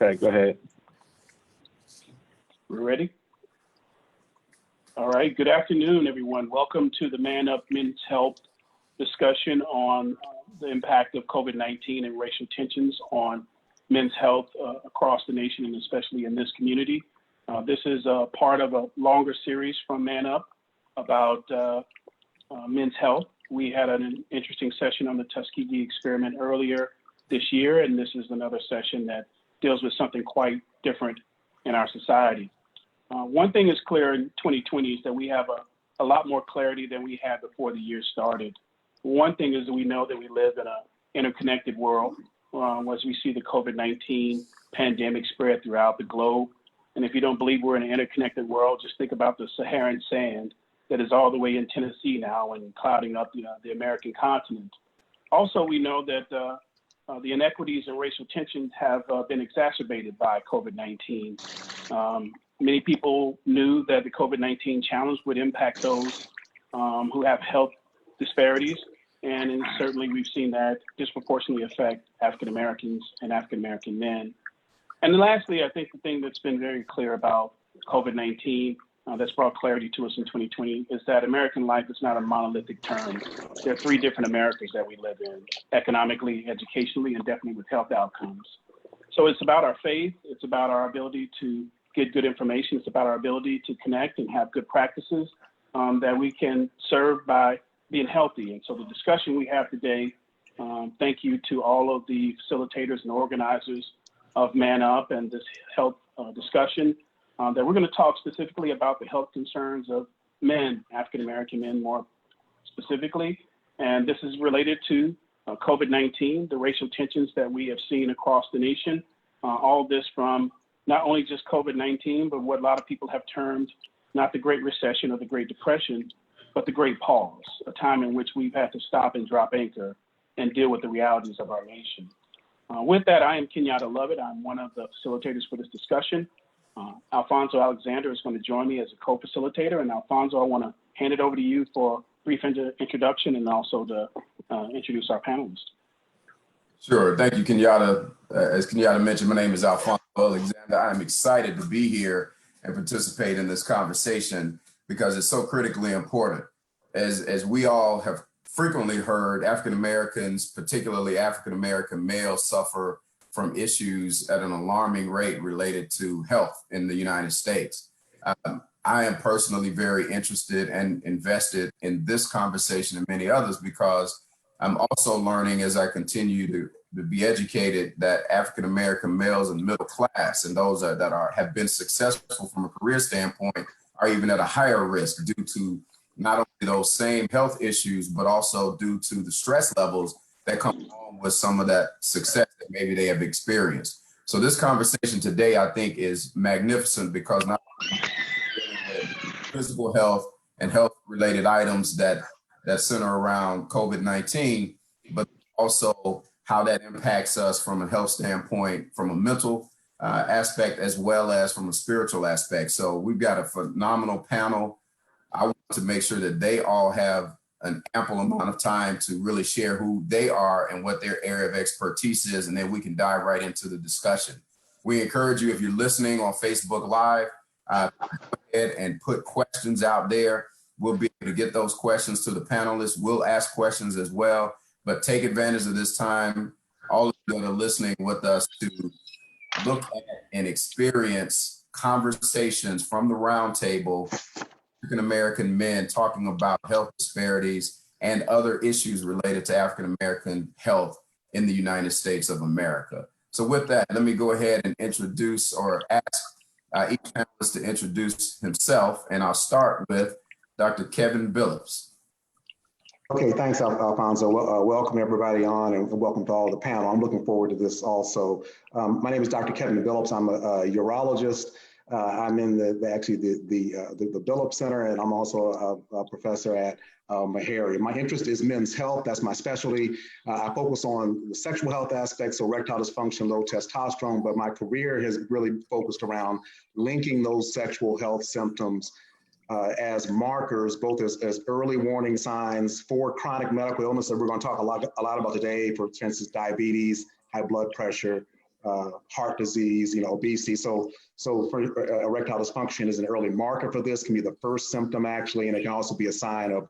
Okay, go ahead. We're ready? All right, good afternoon, everyone. Welcome to the Man Up Men's Health discussion on the impact of COVID-19 and racial tensions on men's health across the nation and especially in this community. This is part of a longer series from Man Up about men's health. We had an interesting session on the Tuskegee experiment earlier this year, and this is another session that deals with something quite different in our society. One thing is clear in 2020 is that we have a lot more clarity than we had before the year started. One thing is that we know that we live in an interconnected world as we see the COVID-19 pandemic spread throughout the globe. And if you don't believe we're in an interconnected world, just think about the Saharan sand that is all the way in Tennessee now and clouding up the American continent. Also, we know that the inequities and racial tensions have been exacerbated by COVID-19. Many people knew that the COVID-19 challenge would impact those who have health disparities, and certainly we've seen that disproportionately affect African Americans and African American men. And then lastly, I think the thing that's been very clear about COVID-19 that's brought clarity to us in 2020 is that American life is not a monolithic term. There are three different Americas that we live in: economically, educationally, and definitely with health outcomes. So it's about our faith, it's about our ability to get good information, it's about our ability to connect and have good practices that we can serve by being healthy. And so the discussion we have today, thank you to all of the facilitators and organizers of Man Up and this health discussion, that we're going to talk specifically about the health concerns of men, African American men more specifically. And this is related to COVID-19, the racial tensions that we have seen across the nation, all this from not only just COVID-19, but what a lot of people have termed not the Great Recession or the Great Depression, but the Great Pause, a time in which we've had to stop and drop anchor and deal with the realities of our nation. With that, I am Kenyatta Lovett. I'm one of the facilitators for this discussion. Alfonso Alexander is going to join me as a co-facilitator. And Alfonso, I want to hand it over to you for a brief introduction and also to introduce our panelists. Sure. Thank you, Kenyatta. As Kenyatta mentioned, my name is Alfonso Alexander. I'm excited to be here and participate in this conversation because it's so critically important. As we all have frequently heard, African Americans, particularly African American males, suffer from issues at an alarming rate related to health in the United States. I am personally very interested and invested in this conversation and many others because I'm also learning as I continue to be educated that African American males and middle class and those that have been successful from a career standpoint are even at a higher risk due to not only those same health issues, but also due to the stress levels that come along with some of that success that maybe they have experienced. So this conversation today, I think, is magnificent because not only dealing with physical health and health-related items that center around COVID-19, but also how that impacts us from a health standpoint, from a mental aspect, as well as from a spiritual aspect. So we've got a phenomenal panel. I want to make sure that they all have an ample amount of time to really share who they are and what their area of expertise is, and then we can dive right into the discussion. We encourage you, if you're listening on Facebook Live, go ahead and put questions out there. We'll be able to get those questions to the panelists. We'll ask questions as well, but take advantage of this time, all of you that are listening with us, to look at and experience conversations from the roundtable, African American men talking about health disparities and other issues related to African American health in the United States of America. So with that, let me go ahead and introduce or ask each panelist to introduce himself, and I'll start with Dr. Kevin Billups. Okay, thanks, Alfonso. Welcome everybody on, and welcome to all the panel. I'm looking forward to this also. My name is Dr. Kevin Billups. I'm a urologist. I'm in the Billups Center, and I'm also a professor at Meharry. My interest is men's health. That's my specialty. I focus on the sexual health aspects, so erectile dysfunction, low testosterone, but my career has really focused around linking those sexual health symptoms as markers, both as early warning signs for chronic medical illness that we're going to talk a lot about today, for instance, diabetes, high blood pressure, heart disease, obesity. So for erectile dysfunction is an early marker for this, can be the first symptom actually, and it can also be a sign of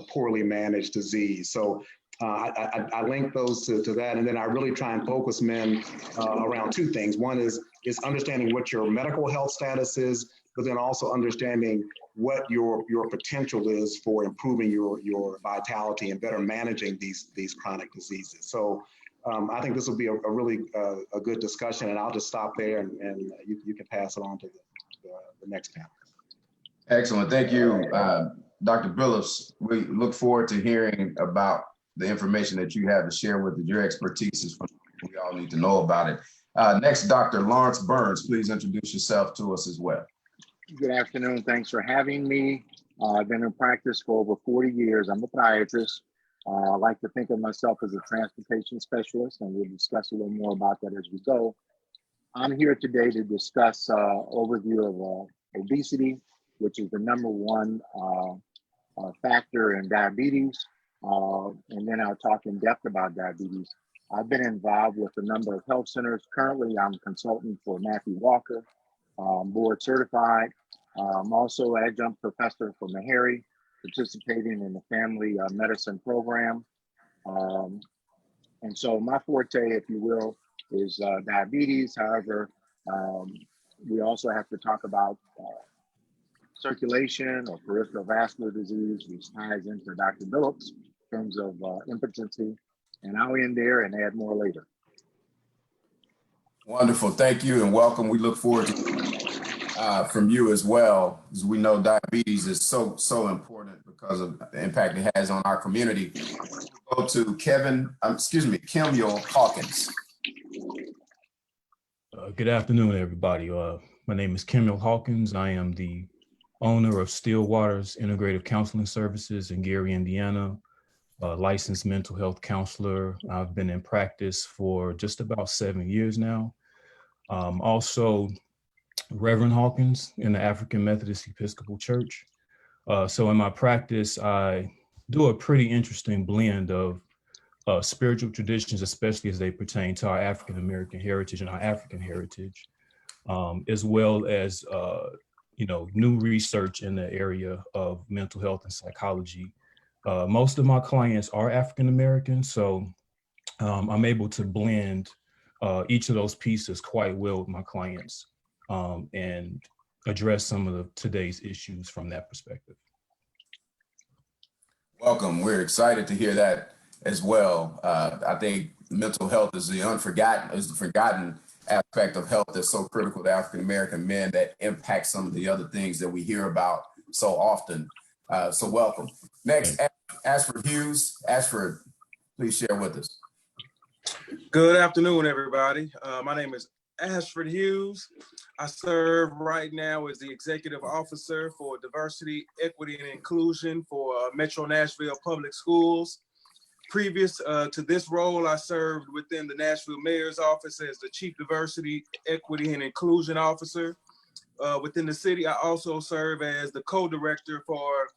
poorly managed disease. So I link those to that, and then I really try and focus men around two things. One is understanding what your medical health status is, but then also understanding what your potential is for improving your vitality and better managing these chronic diseases. So I think this will be a really a good discussion, and I'll just stop there, and you can pass it on to the next panel. Excellent. Thank you, Dr. Billups. We look forward to hearing about the information that you have to share with us. Your expertise is something we all need to know about it. Next, Dr. Lawrence Burns, please introduce yourself to us as well. Good afternoon. Thanks for having me. I've been in practice for over 40 years. I'm a podiatrist. I like to think of myself as a transportation specialist, and we'll discuss a little more about that as we go. I'm here today to discuss overview of obesity, which is the #1 factor in diabetes. And then I'll talk in depth about diabetes. I've been involved with a number of health centers. Currently, I'm a consultant for Matthew Walker, board certified. I'm also adjunct professor for Meharry, participating in the family medicine program. And so my forte, if you will, is diabetes. However, we also have to talk about circulation or peripheral vascular disease, which ties into Dr. Billups in terms of impotency. And I'll end there and add more later. Wonderful. Thank you and welcome. We look forward to from you as well, as we know diabetes is so important because of the impact it has on our community. We'll go to Kemuel Hawkins. Good afternoon, everybody. My name is Kemuel Hawkins. I am the owner of Stillwater's Integrative Counseling Services in Gary, Indiana, a licensed mental health counselor. I've been in practice for just about 7 years now. Also, Reverend Hawkins in the African Methodist Episcopal Church. So in my practice, I do a pretty interesting blend of spiritual traditions, especially as they pertain to our African American heritage and our African heritage, as well as new research in the area of mental health and psychology. Most of my clients are African American, so I'm able to blend each of those pieces quite well with my clients and address some of today's issues from that perspective. Welcome. We're excited to hear that as well. I think mental health is the forgotten aspect of health that's so critical to African American men that impacts some of the other things that we hear about so often. So welcome. Next, Ashford Hughes. Ashford, please share with us. Good afternoon, everybody. My name is Ashford Hughes. I serve right now as the Executive Officer for Diversity, Equity, and Inclusion for Metro Nashville Public Schools. Previous to this role, I served within the Nashville Mayor's Office as the Chief Diversity, Equity, and Inclusion Officer. Within the city, I also serve as the co-director for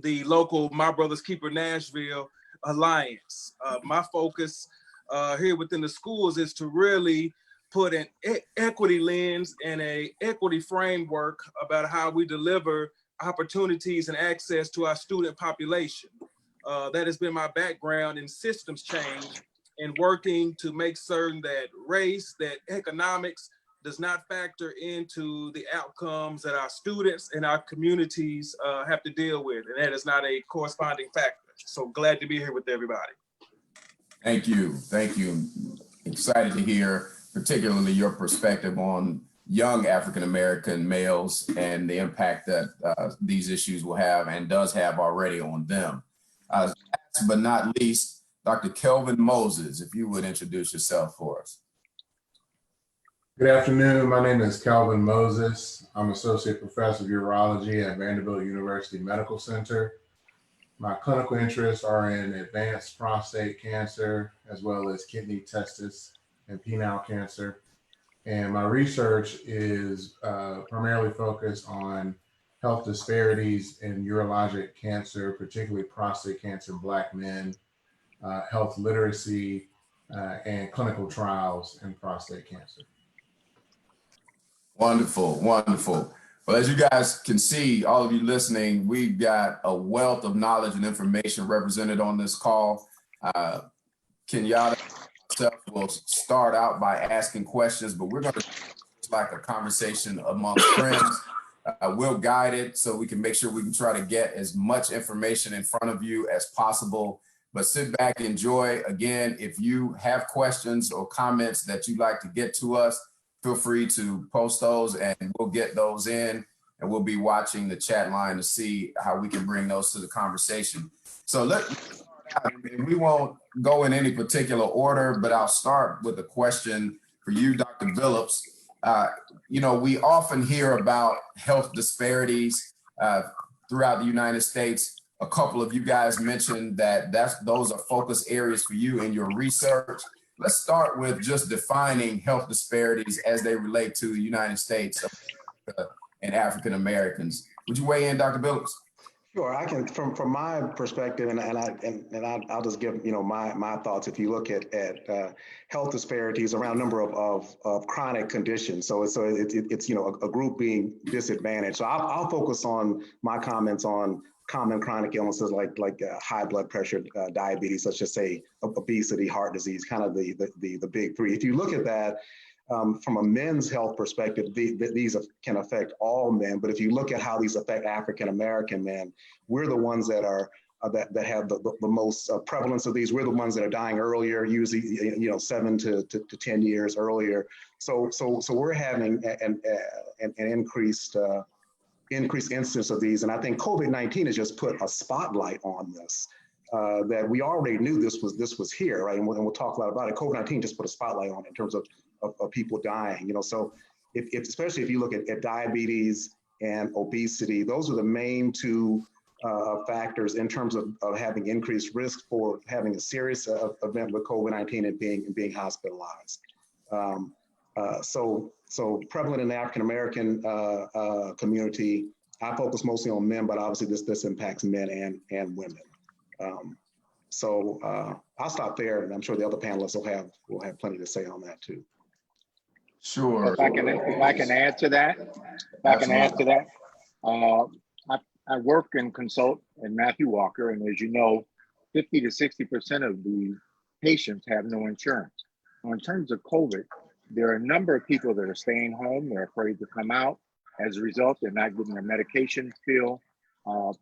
the local My Brother's Keeper Nashville Alliance. My focus here within the schools is to really put an equity lens and a equity framework about how we deliver opportunities and access to our student population. That has been my background in systems change and working to make certain that race, that economics does not factor into the outcomes that our students and our communities have to deal with. And that is not a corresponding factor. So glad to be here with everybody. Thank you. Thank you. Excited to hear particularly your perspective on young African-American males and the impact that these issues will have and does have already on them. Last but not least, Dr. Kelvin Moses, if you would introduce yourself for us. Good afternoon. My name is Kelvin Moses. I'm Associate Professor of Urology at Vanderbilt University Medical Center. My clinical interests are in advanced prostate cancer, as well as kidney, testis, and penile cancer. And my research is primarily focused on health disparities in urologic cancer, particularly prostate cancer in Black men, health literacy, and clinical trials in prostate cancer. Wonderful, wonderful. Well, as you guys can see, all of you listening, we've got a wealth of knowledge and information represented on this call. Kenyatta and myself will start out by asking questions, but we're going to like a conversation among friends. We'll guide it so we can make sure we can try to get as much information in front of you as possible. But sit back, enjoy. Again, if you have questions or comments that you'd like to get to us, feel free to post those and we'll get those in. And we'll be watching the chat line to see how we can bring those to the conversation. So let's start out. And we won't go in any particular order, but I'll start with a question for you, Dr. Phillips. You know, we often hear about health disparities throughout the United States. A couple of you guys mentioned that those are focus areas for you in your research. Let's start with just defining health disparities as they relate to the United States and African Americans. Would you weigh in, Dr. Phillips? Sure, I can. From my perspective, and I'll just give my thoughts. If you look at health disparities around number of chronic conditions, so it's a group being disadvantaged. So I'll focus on my comments on common chronic illnesses like high blood pressure, diabetes, let's just say obesity, heart disease, kind of the big three. If you look at that. From a men's health perspective, these can affect all men. But if you look at how these affect African American men, we're the ones that are that have the most prevalence of these. We're the ones that are dying earlier, usually 7 to 10 years earlier. So we're having an increased instance of these, and I think COVID-19 has just put a spotlight on this. That we already knew this was here, right? And we'll talk a lot about it. COVID-19 just put a spotlight on it in terms of people dying, So if especially if you look at diabetes and obesity, those are the main two factors in terms of having increased risk for having a serious event with COVID-19 and being hospitalized. So prevalent in the African American community. I focus mostly on men, but obviously this impacts men and women. I'll stop there, and I'm sure the other panelists will have plenty to say on that too. Sure. If I can add to that, I work and consult in Matthew Walker, and as you know, 50 to 60% of the patients have no insurance. Now, in terms of COVID, there are a number of people that are staying home. They're afraid to come out. As a result, they're not getting their medication filled. I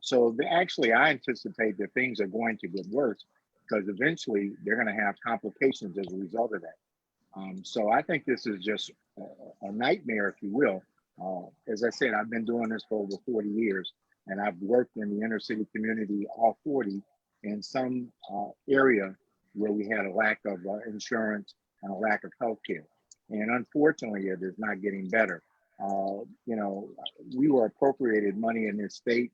anticipate that things are going to get worse because eventually they're going to have complications as a result of that. So I think this is just a nightmare, if you will. As I said, I've been doing this for over 40 years, and I've worked in the inner city community, all 40, in some area where we had a lack of insurance and a lack of health care. And unfortunately, it is not getting better. We were appropriated money in this state,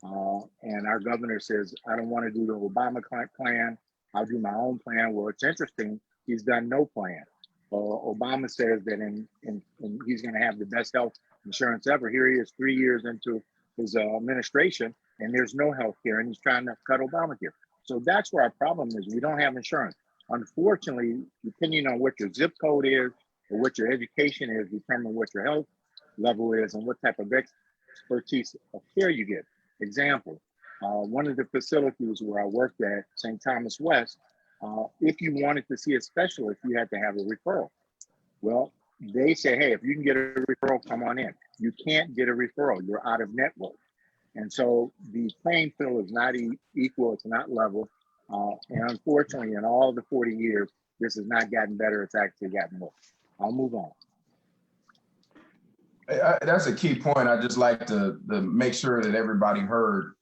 and our governor says, I don't want to do the Obama plan. I'll do my own plan. Well, it's interesting. He's done no plan. Obama says that he's going to have the best health insurance ever. Here he is 3 years into his administration, and there's no health care, and he's trying to cut Obamacare. So that's where our problem is. We don't have insurance. Unfortunately, depending on what your zip code is or what your education is, determine what your health level is and what type of expertise of care you get. Example, one of the facilities where I worked at, St. Thomas West, if you wanted to see a specialist, you had to have a referral. Well, they say, hey, if you can get a referral, come on in. You can't get a referral. You're out of network. And so the playing field is not equal. It's not level. And unfortunately, in all the 40 years, this has not gotten better. It's actually gotten worse. I'll move on. That's a key point. I'd just like to make sure that everybody heard.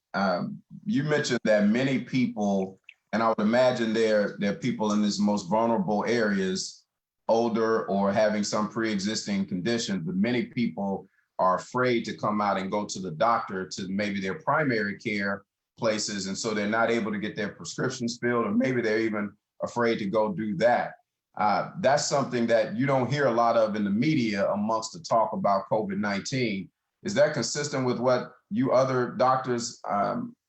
You mentioned that many people, and I would imagine there are people in these most vulnerable areas, older or having some pre-existing condition, but many people are afraid to come out and go to the doctor, to maybe their primary care places. And so they're not able to get their prescriptions filled, or maybe they're even afraid to go do that. That's something that you don't hear a lot of in the media amongst the talk about COVID-19. Is that consistent with what you other doctors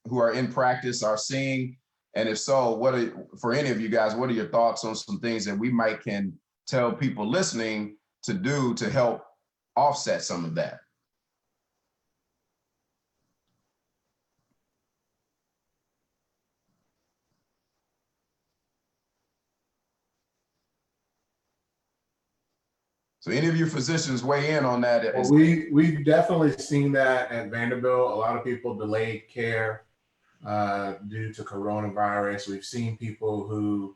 who are in practice are seeing? And if so, for any of you guys, what are your thoughts on some things that we might can tell people listening to do to help offset some of that? So any of you physicians weigh in on that? Well, we've definitely seen that at Vanderbilt. A lot of people delayed care due to coronavirus. We've seen people who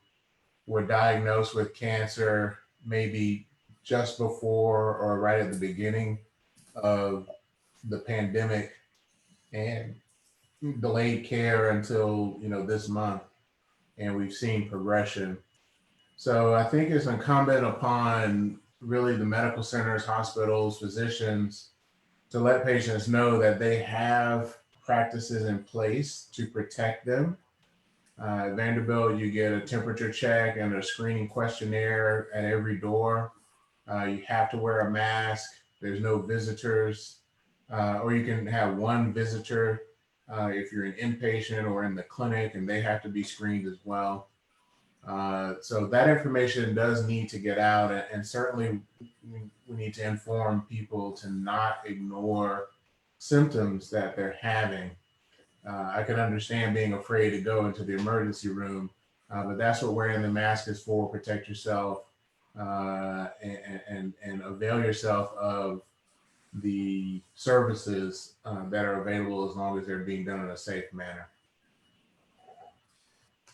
were diagnosed with cancer maybe just before or right at the beginning of the pandemic and delayed care until this month, and we've seen progression. So I think it's incumbent upon really the medical centers, hospitals, physicians to let patients know that they have practices in place to protect them. At Vanderbilt, you get a temperature check and a screening questionnaire at every door. You have to wear a mask. There's no visitors, or you can have one visitor if you're an inpatient or in the clinic, and they have to be screened as well. So that information does need to get out, and certainly we need to inform people to not ignore symptoms that they're having. I can understand being afraid to go into the emergency room, but that's what wearing the mask is for. Protect yourself and avail yourself of the services that are available as long as they're being done in a safe manner.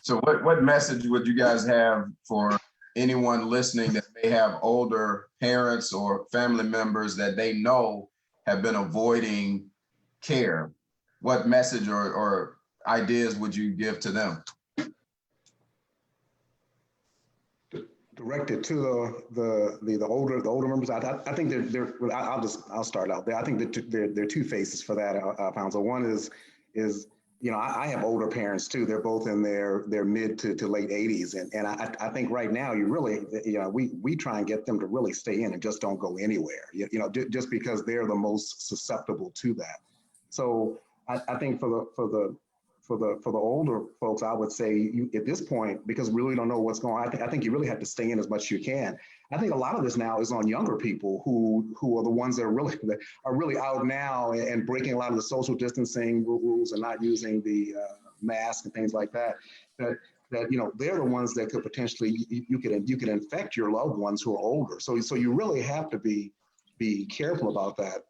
So what message would you guys have for anyone listening that may have older parents or family members that they know have been avoiding care? What message or ideas would you give to them? Directed to the older members, I think I'll start out there. I think that there are two faces for that, Pounds. So one is I have older parents too. They're both in their mid to late 80s, and I think right now we try and get them to really stay in and just don't go anywhere. Just because they're the most susceptible to that. So I think for the older folks, I would say at this point, because we really don't know what's going on, I think you really have to stay in as much as you can. I think a lot of this now is on younger people who are the ones that are really out now and breaking a lot of the social distancing rules and not using the mask and things like that. That they're the ones that could potentially you could infect your loved ones who are older. So you really have to be careful about that.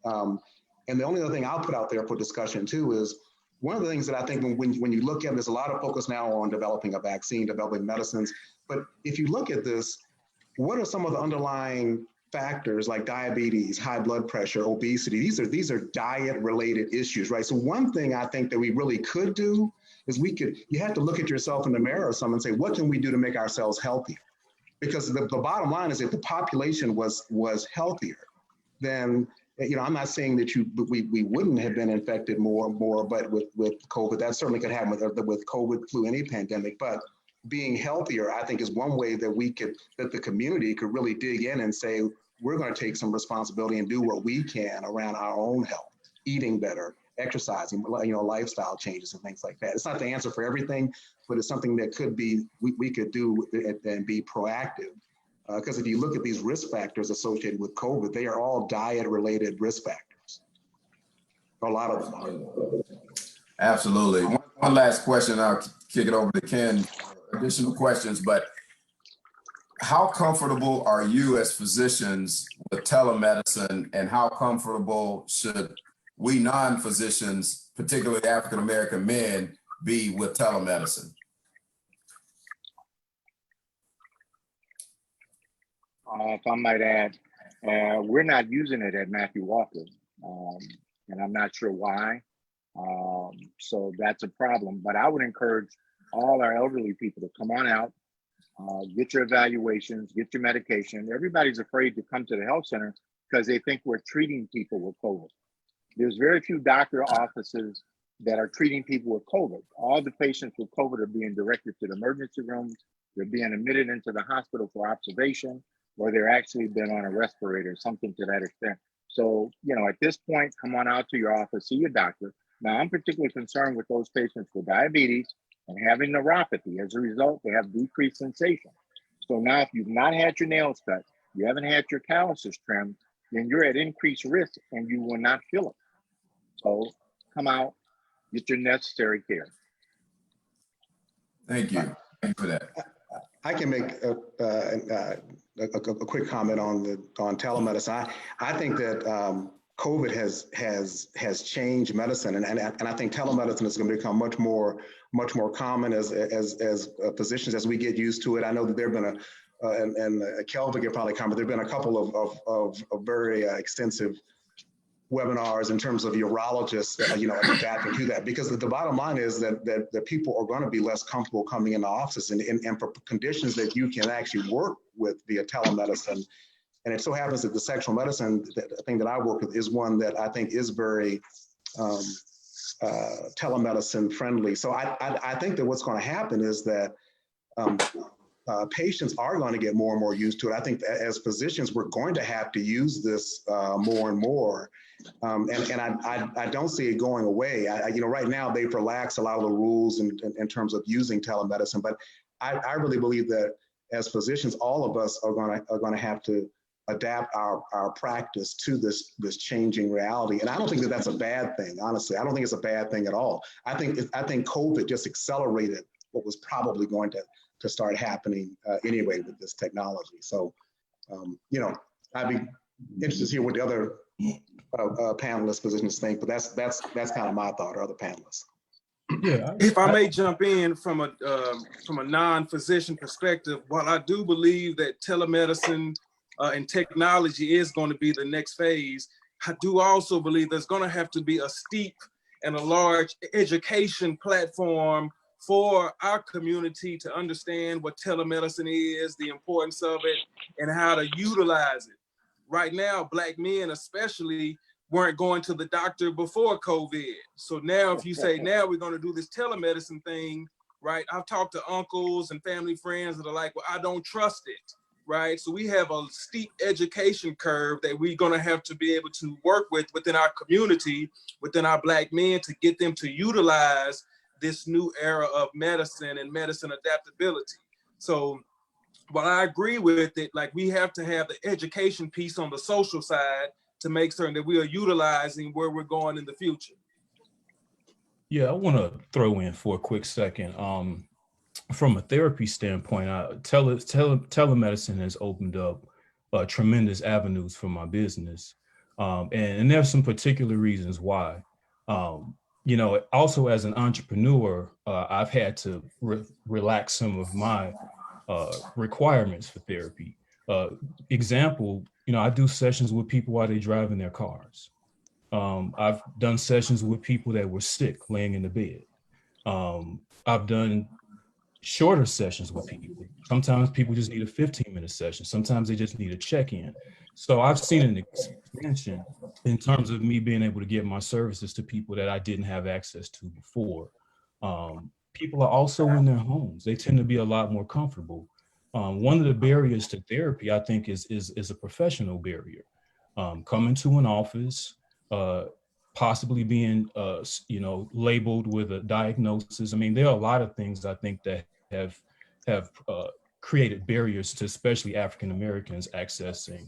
And the only other thing I'll put out there for discussion too is, one of the things that I think when you look at, there's a lot of focus now on developing a vaccine, developing medicines. But if you look at this, what are some of the underlying factors like diabetes, high blood pressure, obesity? These are diet related issues, right? So one thing I think that we really could do is you have to look at yourself in the mirror or something and say, what can we do to make ourselves healthier? Because the bottom line is if the population was healthier, then I'm not saying that we wouldn't have been infected more, but with COVID, that certainly could happen with COVID, flu, any pandemic. But being healthier, I think, is one way that that the community could really dig in and say, we're going to take some responsibility and do what we can around our own health, eating better, exercising, lifestyle changes and things like that. It's not the answer for everything, but it's something that we could do and be proactive. Because if you look at these risk factors associated with COVID, they are all diet-related risk factors. A lot of them are. Absolutely. One last question, I'll kick it over to Ken for additional questions, but how comfortable are you as physicians with telemedicine, and how comfortable should we non-physicians, particularly African-American men, be with telemedicine? If I might add, we're not using it at Matthew Walker, and I'm not sure why. So that's a problem. But I would encourage all our elderly people to come on out, get your evaluations, get your medication. Everybody's afraid to come to the health center because they think we're treating people with COVID. There's very few doctor offices that are treating people with COVID. All the patients with COVID are being directed to the emergency rooms. They're being admitted into the hospital for observation, or they're actually been on a respirator, something to that extent. So, at this point, come on out to your office, see your doctor. Now, I'm particularly concerned with those patients with diabetes, and having neuropathy. As a result, they have decreased sensation. So now if you've not had your nails cut, you haven't had your calluses trimmed, then you're at increased risk and you will not feel it. So come out, get your necessary care. Thank you. Thank you for that. I can make a quick comment on telemedicine. I think that COVID has changed medicine, and I think telemedicine is going to become much more common as physicians as we get used to it. I know that there have been and Kelvin can probably comment. There have been a couple of very extensive webinars in terms of urologists, adapting to that, because the bottom line is that people are going to be less comfortable coming into offices and for conditions that you can actually work with via telemedicine. And it so happens that the sexual medicine thing that I work with is one that I think is very telemedicine friendly. So I think that what's going to happen is that patients are going to get more and more used to it. I think that as physicians, we're going to have to use this more and more. And I don't see it going away. Right now they've relaxed a lot of the rules in terms of using telemedicine, but I really believe that as physicians, all of us are going to have to adapt our practice to this changing reality. And I don't think that that's a bad thing. Honestly, I don't think it's a bad thing at all. I think COVID just accelerated what was probably going to start happening anyway with this technology. So, I'd be interested to hear what the other panelists, physicians think, but that's kind of my thought, or other panelists. Yeah, If I may jump in from a non-physician perspective, while I do believe that telemedicine and technology is going to be the next phase, I do also believe there's going to have to be a steep and a large education platform for our community to understand what telemedicine is, the importance of it, and how to utilize it. Right now, Black men especially weren't going to the doctor before COVID. So now if you say, now we're going to do this telemedicine thing, right? I've talked to uncles and family friends that are like, well, I don't trust it, right? So we have a steep education curve that we're going to have to be able to work with within our community, within our Black men, to get them to utilize this new era of medicine and medicine adaptability. So while I agree with it, like, we have to have the education piece on the social side to make certain that we are utilizing where we're going in the future. Yeah, I want to throw in for a quick second. From a therapy standpoint, telemedicine has opened up tremendous avenues for my business. And there's some particular reasons why. Also as an entrepreneur, I've had to relax some of my requirements for therapy. Example, I do sessions with people while they drive in their cars. I've done sessions with people that were sick, laying in the bed. I've done shorter sessions with people. Sometimes people just need a 15-minute session. Sometimes they just need a check-in. So I've seen an expansion in terms of me being able to get my services to people that I didn't have access to before. People are also in their homes. They tend to be a lot more comfortable. One of the barriers to therapy, I think, is a professional barrier. Coming to an office, possibly being, labeled with a diagnosis. I mean, there are a lot of things I think that have created barriers to especially African Americans accessing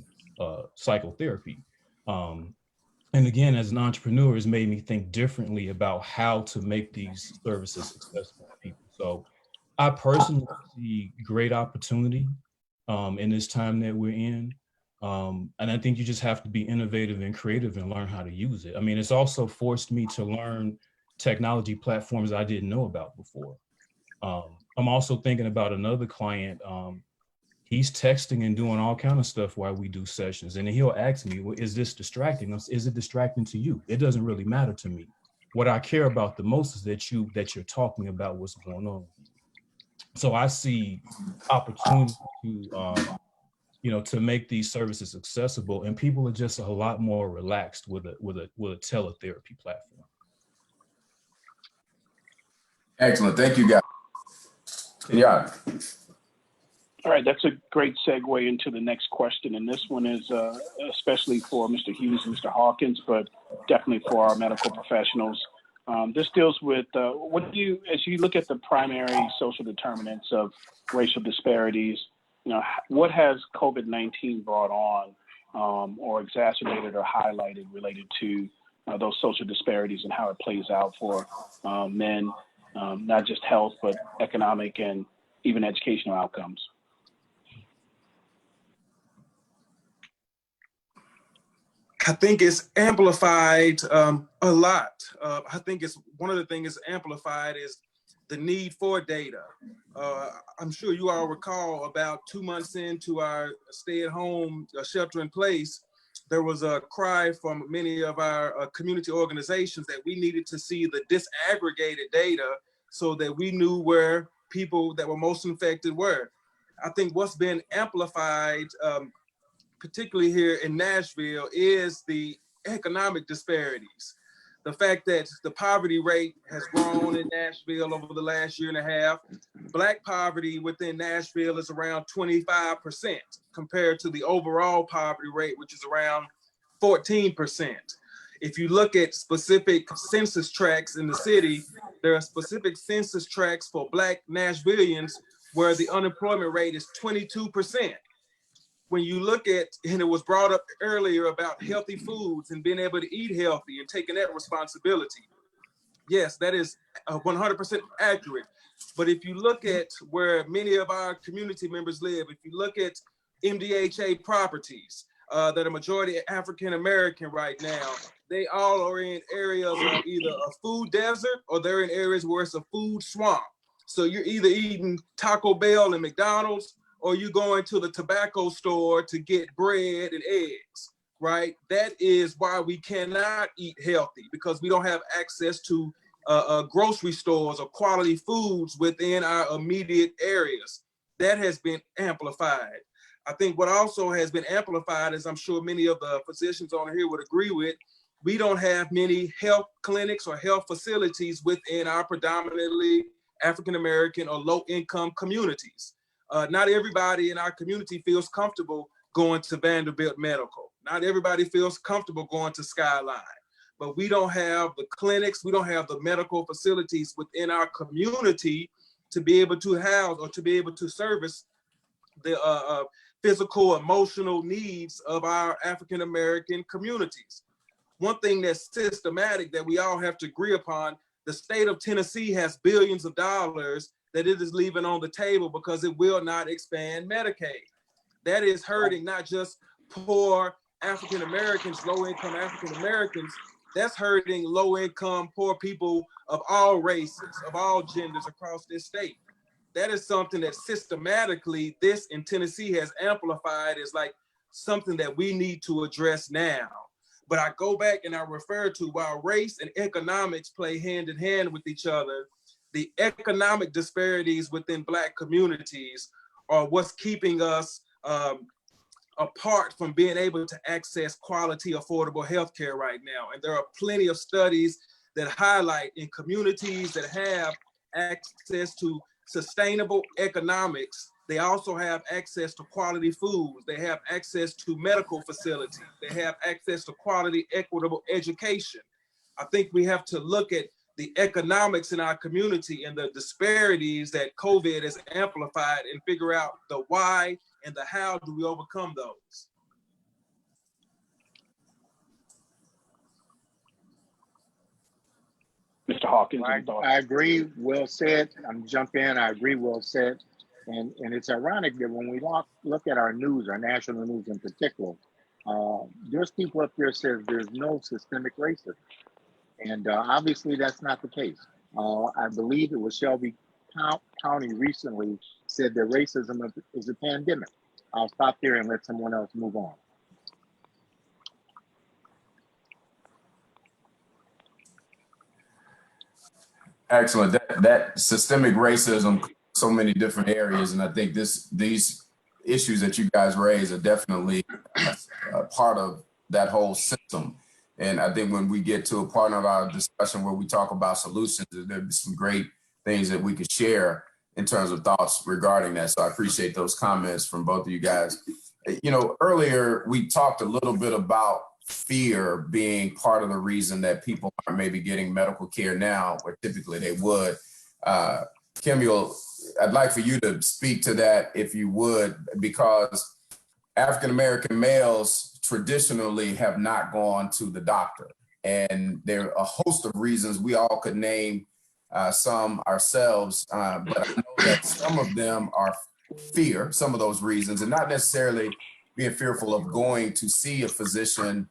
psychotherapy. And again, as an entrepreneur, it's made me think differently about how to make these services accessible to people. So I personally see great opportunity in this time that we're in. And I think you just have to be innovative and creative and learn how to use it. I mean, it's also forced me to learn technology platforms I didn't know about before. I'm also thinking about another client. He's texting and doing all kind of stuff while we do sessions. And he'll ask me, well, is this distracting? Is it distracting to you? It doesn't really matter to me. What I care about the most is that you're talking about what's going on. So I see opportunity to make these services accessible, and people are just a lot more relaxed with a teletherapy platform. Excellent. Thank you, guys. Yeah. All right, that's a great segue into the next question. And this one is especially for Mr. Hughes and Mr. Hawkins, but definitely for our medical professionals. This deals with as you look at the primary social determinants of racial disparities, what has COVID-19 brought on or exacerbated or highlighted related to those social disparities and how it plays out for men, not just health, but economic and even educational outcomes? I think it's amplified a lot. I think it's one of the things amplified is the need for data. I'm sure you all recall about 2 months into our stay-at-home shelter-in-place, there was a cry from many of our community organizations that we needed to see the disaggregated data so that we knew where people that were most infected were. I think what's been amplified, particularly here in Nashville, is the economic disparities. The fact that the poverty rate has grown in Nashville over the last year and a half. Black poverty within Nashville is around 25% compared to the overall poverty rate, which is around 14%. If you look at specific census tracts in the city, there are specific census tracts for Black Nashvillians where the unemployment rate is 22%. When you look at, and it was brought up earlier about healthy foods and being able to eat healthy and taking that responsibility. Yes, that is 100% accurate. But if you look at where many of our community members live, if you look at MDHA properties that are majority African-American right now, they all are in areas of either a food desert or they're in areas where it's a food swamp. So you're either eating Taco Bell and McDonald's, or you going to the tobacco store to get bread and eggs, right? That is why we cannot eat healthy, because we don't have access to grocery stores or quality foods within our immediate areas. That has been amplified. I think what also has been amplified, as I'm sure many of the physicians on here would agree with, we don't have many health clinics or health facilities within our predominantly African-American or low-income communities. Not everybody in our community feels comfortable going to Vanderbilt Medical. Not everybody feels comfortable going to Skyline. But we don't have the clinics, we don't have the medical facilities within our community to be able to house or to be able to service the physical, emotional needs of our African-American communities. One thing that's systematic that we all have to agree upon, the state of Tennessee has billions of dollars that it is leaving on the table because it will not expand Medicaid. That is hurting not just poor African-Americans, low-income African-Americans, that's hurting low-income, poor people of all races, of all genders across this state. That is something that systematically this in Tennessee has amplified as like something that we need to address now. But I go back and I refer to while race and economics play hand in hand with each other, the economic disparities within Black communities are what's keeping us apart from being able to access quality, affordable healthcare right now. And there are plenty of studies that highlight in communities that have access to sustainable economics, they also have access to quality foods. They have access to medical facilities. They have access to quality, equitable education. I think we have to look at the economics in our community and the disparities that COVID has amplified and figure out the why and the how do we overcome those. Mr. Hawkins. I agree, well said. I'm jump in, I agree, well said. And it's ironic that when we look at our news, our national news in particular, there's people up there says there's no systemic racism. And obviously that's not the case. I believe it was Shelby County recently said that racism is a pandemic. I'll stop there and let someone else move on. Excellent. That systemic racism, so many different areas, and I think these issues that you guys raise are definitely part of that whole system. And I think when we get to a part of our discussion where we talk about solutions, there'll be some great things that we could share in terms of thoughts regarding that. So I appreciate those comments from both of you guys. You know, earlier we talked a little bit about fear being part of the reason that people are maybe getting medical care now, where typically they would. Kemuel, I'd like for you to speak to that if you would, because African-American males traditionally have not gone to the doctor. And there are a host of reasons. We all could name some ourselves, but I know that some of them are fear, some of those reasons, and not necessarily being fearful of going to see a physician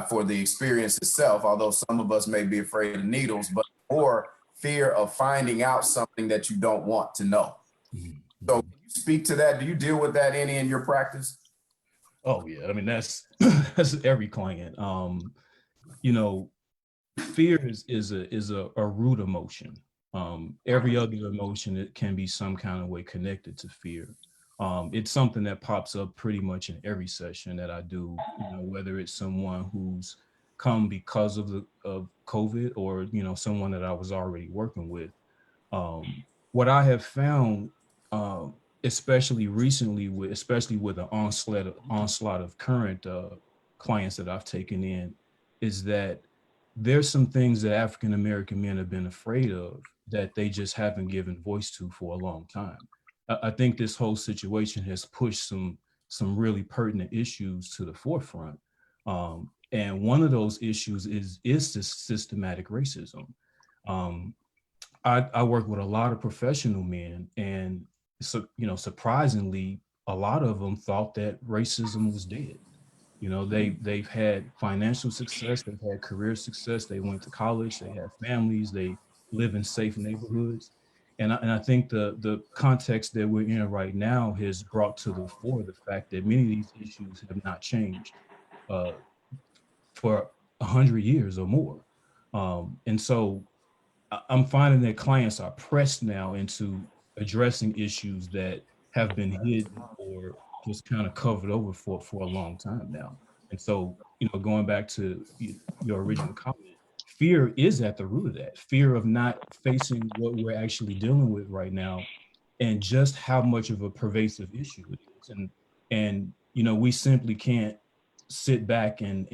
for the experience itself, although some of us may be afraid of needles, but more fear of finding out something that you don't want to know. So can you speak to that? Do you deal with that any in your practice? Oh yeah, I mean that's that's every client. You know, fear is a root emotion. Every other emotion, it can be some kind of way connected to fear. It's something that pops up pretty much in every session that I do. You know, whether it's someone who's come because of COVID, or someone that I was already working with. What I have found, especially recently, especially with the onslaught of current clients that I've taken in, is that there's some things that African American men have been afraid of that they just haven't given voice to for a long time. I think this whole situation has pushed some really pertinent issues to the forefront. And one of those issues is this systematic racism. I work with a lot of professional men, and so surprisingly, a lot of them thought that racism was dead. They've had financial success, they've had career success, they went to college, they have families, they live in safe neighborhoods. And I think the context that we're in right now has brought to the fore the fact that many of these issues have not changed uh, for 100 years or more. And so I'm finding that clients are pressed now into addressing issues that have been hidden or just kind of covered over for a long time now. And so, going back to your original comment, fear is at the root of that. Fear of not facing what we're actually dealing with right now, and just how much of a pervasive issue it is. And we simply can't sit back and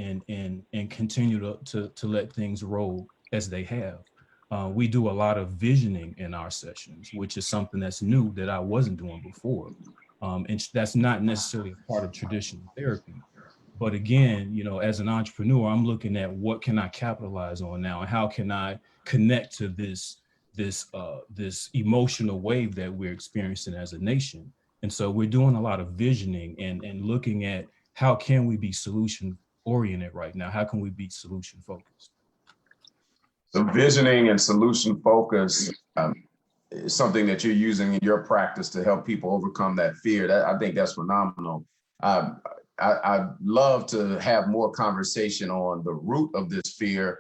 continue to let things roll as they have. We do a lot of visioning in our sessions, which is something that's new that I wasn't doing before. And that's not necessarily a part of traditional therapy. But again, as an entrepreneur, I'm looking at what can I capitalize on now, and how can I connect to this emotional wave that we're experiencing as a nation. And so we're doing a lot of visioning and looking at how can we be solution oriented right now? How can we be solution focused? So visioning and solution focus is something that you're using in your practice to help people overcome that fear. I think that's phenomenal. I'd love to have more conversation on the root of this fear.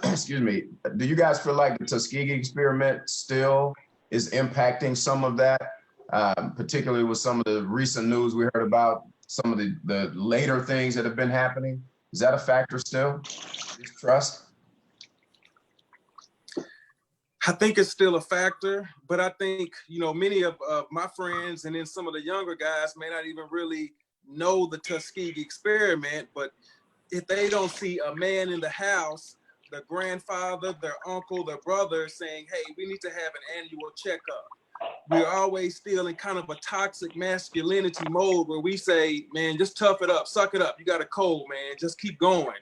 Excuse me. Do you guys feel like the Tuskegee experiment still is impacting some of that, particularly with some of the recent news we heard about, some of the later things that have been happening? Is that a factor still? Distrust? I think it's still a factor, but I think, many of my friends and then some of the younger guys may not even really know the Tuskegee experiment, but if they don't see a man in the house, their grandfather, their uncle, their brother saying, hey, we need to have an annual checkup. We're always still in kind of a toxic masculinity mode where we say, man, just tough it up, suck it up. You got a cold, man, just keep going.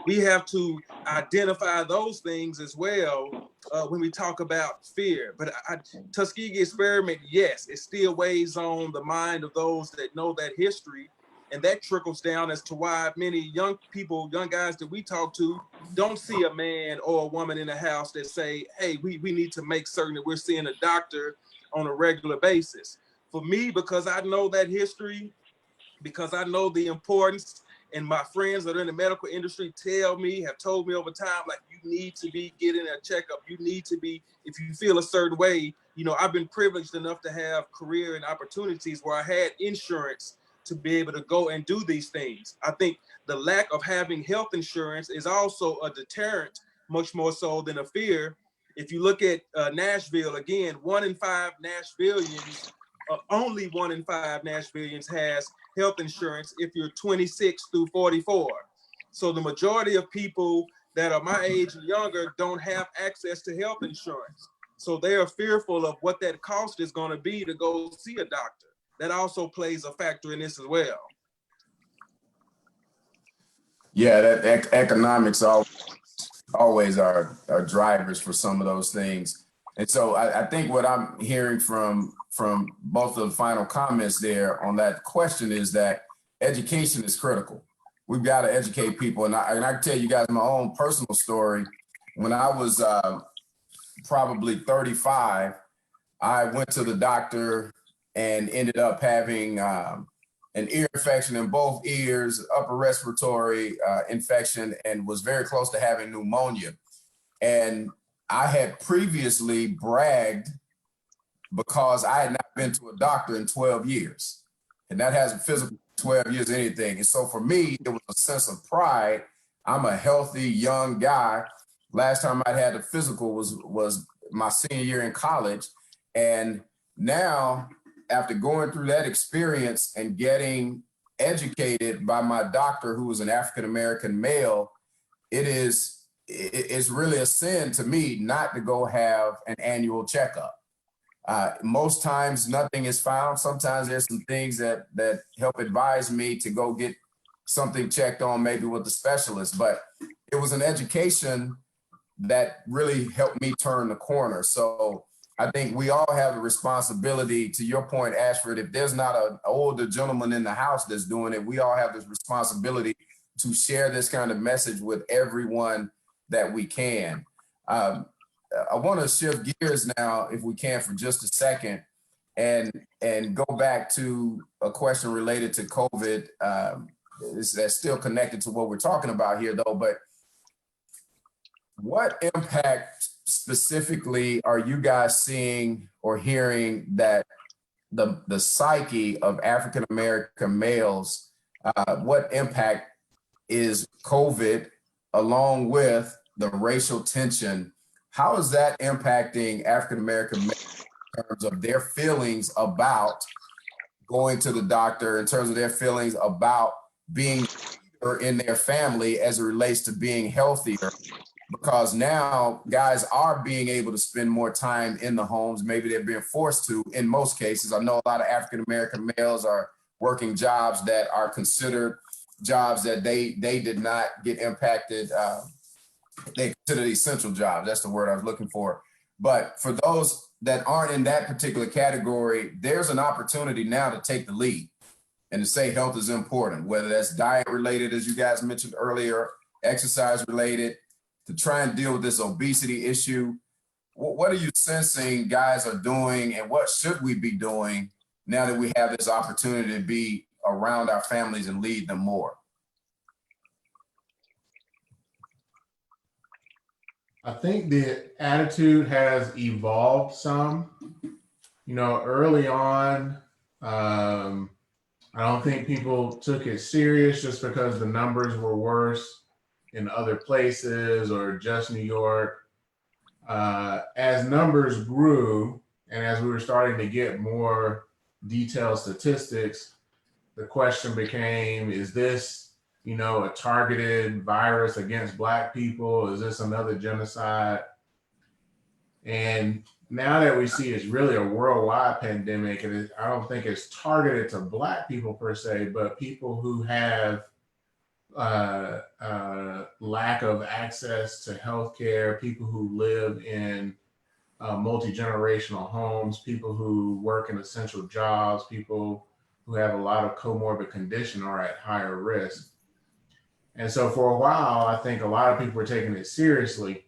We have to identify those things as well when we talk about fear. But Tuskegee experiment, yes, it still weighs on the mind of those that know that history. And that trickles down as to why many young people, young guys that we talk to, don't see a man or a woman in the house that say, hey, we need to make certain that we're seeing a doctor on a regular basis. For me, because I know that history, because I know the importance, and my friends that are in the medical industry have told me over time, like, you need to be getting a checkup. You need to be, if you feel a certain way, I've been privileged enough to have career and opportunities where I had insurance to be able to go and do these things. I think the lack of having health insurance is also a deterrent, much more so than a fear. If you look at Nashville, again, 1 in 5 Nashvillians, only 1 in 5 Nashvillians has health insurance if you're 26 through 44. So the majority of people that are my age and younger don't have access to health insurance. So they are fearful of what that cost is going to be to go see a doctor. That also plays a factor in this as well. Yeah, that economics always are drivers for some of those things. And so I think what I'm hearing from both of the final comments there on that question is that education is critical. We've got to educate people. And I can tell you guys my own personal story. When I was probably 35, I went to the doctor and ended up having an ear infection in both ears, upper respiratory infection, and was very close to having pneumonia. And I had previously bragged because I had not been to a doctor in 12 years. And that hasn't physical 12 years anything. And so for me, it was a sense of pride. I'm a healthy young guy. Last time I had a physical was my senior year in college. And now, after going through that experience and getting educated by my doctor, who was an African-American male, it's really a sin to me not to go have an annual checkup. Most times nothing is found. Sometimes there's some things that help advise me to go get something checked on, maybe with the specialist, but it was an education that really helped me turn the corner. So I think we all have a responsibility, to your point, Ashford, if there's not an older gentleman in the house that's doing it, we all have this responsibility to share this kind of message with everyone that we can. I want to shift gears now, if we can, for just a second, and go back to a question related to COVID. That's still connected to what we're talking about here, though. But what impact specifically are you guys seeing or hearing that the psyche of African American males? What impact is COVID, along with the racial tension? How is that impacting African American males in terms of their feelings about going to the doctor, in terms of their feelings about being in their family as it relates to being healthier? Because now guys are being able to spend more time in the homes. Maybe they're being forced to in most cases. I know a lot of African American males are working jobs that are considered jobs that they did not get impacted. They consider essential jobs. That's the word I was looking for. But for those that aren't in that particular category, there's an opportunity now to take the lead and to say health is important, whether that's diet related, as you guys mentioned earlier, exercise related, to try and deal with this obesity issue. What are you sensing guys are doing, and what should we be doing now that we have this opportunity to be around our families and lead them more? I think the attitude has evolved some. You know, early on, I don't think people took it serious just because the numbers were worse in other places or just New York. As numbers grew and as we were starting to get more detailed statistics, the question became, is this, you know, a targeted virus against Black people? Is this another genocide? And now that we see it's really a worldwide pandemic, and I don't think it's targeted to Black people per se, but people who have lack of access to healthcare, people who live in multi-generational homes, people who work in essential jobs, people who have a lot of comorbid condition are at higher risk. And so for a while, I think a lot of people were taking it seriously.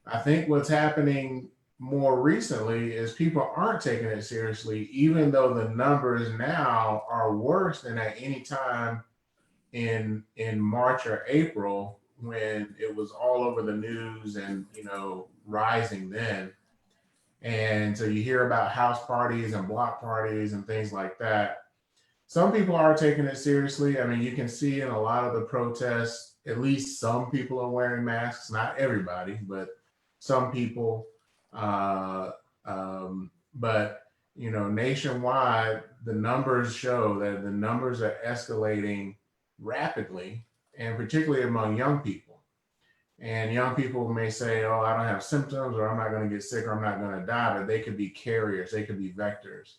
I think what's happening more recently is people aren't taking it seriously, even though the numbers now are worse than at any time in March or April, when it was all over the news and, you know, rising then. And so you hear about house parties and block parties and things like that. Some people are taking it seriously. I mean, you can see in a lot of the protests, at least some people are wearing masks, not everybody, but some people. But, you know, nationwide, the numbers show that the numbers are escalating rapidly. and particularly among young people. And young people may say, oh, I don't have symptoms, or I'm not going to get sick, or I'm not going to die, but they could be carriers, they could be vectors.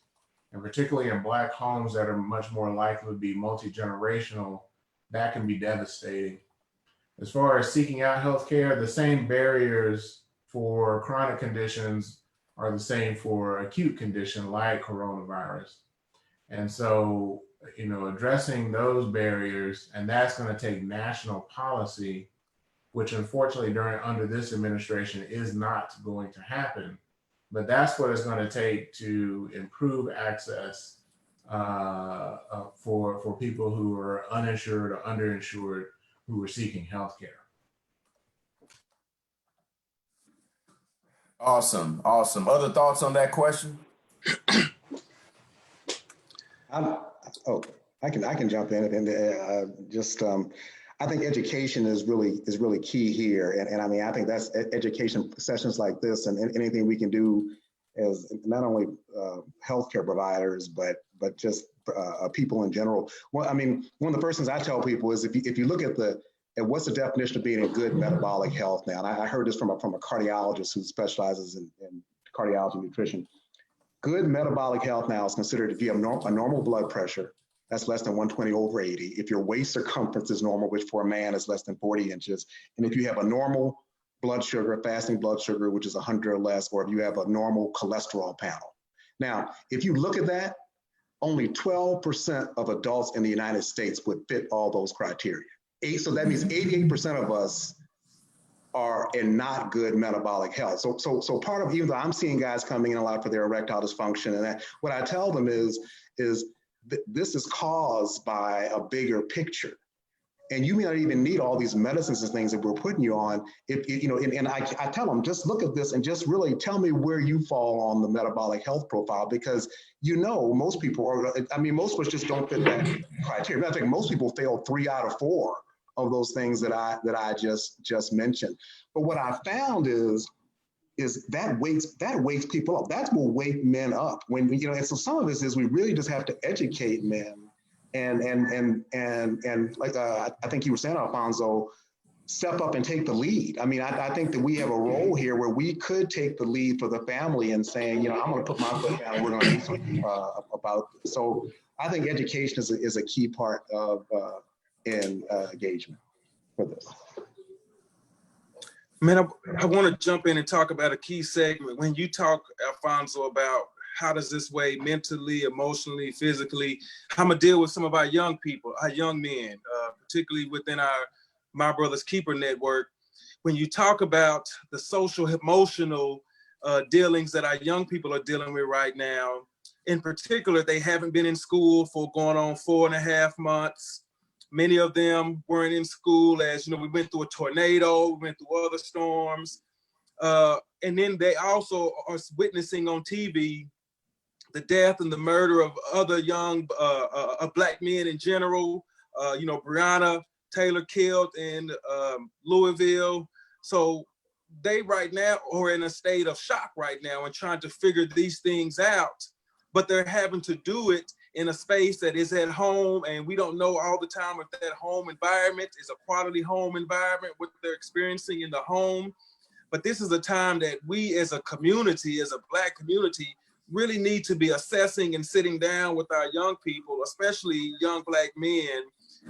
And particularly in Black homes that are much more likely to be multi-generational, that can be devastating. As far as seeking out healthcare, the same barriers for chronic conditions are the same for acute condition like coronavirus. And so, addressing those barriers, and that's going to take national policy, which unfortunately under this administration is not going to happen. But that's what it's going to take to improve access for people who are uninsured or underinsured who are seeking healthcare. Awesome. Other thoughts on that question? I can jump in and I think education is really key here, and I mean I think that's education sessions like this and anything we can do as not only healthcare providers but just people in general. Well, I mean, one of the first things I tell people is if you look at what's the definition of being in good metabolic health now, and I heard this from a cardiologist who specializes in cardiology and nutrition. Good metabolic health now is considered if you have a normal blood pressure, that's less than 120/80. If your waist circumference is normal, which for a man is less than 40 inches, and if you have a normal blood sugar, fasting blood sugar, which is 100 or less, or if you have a normal cholesterol panel. Now, if you look at that, only 12% of adults in the United States would fit all those criteria. So that means 88% of us are in not good metabolic health. So part of, even though I'm seeing guys coming in a lot for their erectile dysfunction, and that, what I tell them is this is caused by a bigger picture. And you may not even need all these medicines and things that we're putting you on. And I tell them, just look at this and just really tell me where you fall on the metabolic health profile, because most people most of us just don't fit that criteria. Matter of fact, most people fail 3 out of 4 of those things that I just mentioned. But what I found is that wakes people up. That's what wakes men up. And so some of this is we really just have to educate men. And like I think you were saying, Alfonso, step up and take the lead. I mean, I think that we have a role here where we could take the lead for the family and saying, I'm going to put my foot down. We're going to do something about this. So I think education is a key part of engagement for this. Man, I want to jump in and talk about a key segment. When you talk, Alfonso, about how does this weigh mentally, emotionally, physically, I'm going to deal with some of our young people, our young men, particularly within our My Brother's Keeper network. When you talk about the social, emotional dealings that our young people are dealing with right now, in particular, they haven't been in school for going on 4.5 months. Many of them weren't in school as, we went through a tornado, we went through other storms. And then they also are witnessing on TV the death and the murder of other young Black men in general. Breonna Taylor killed in Louisville. So they right now are in a state of shock right now and trying to figure these things out, but they're having to do it in a space that is at home, and we don't know all the time if that home environment is a quality home environment, what they're experiencing in the home. But this is a time that we as a community, as a Black community, really need to be assessing and sitting down with our young people, especially young Black men,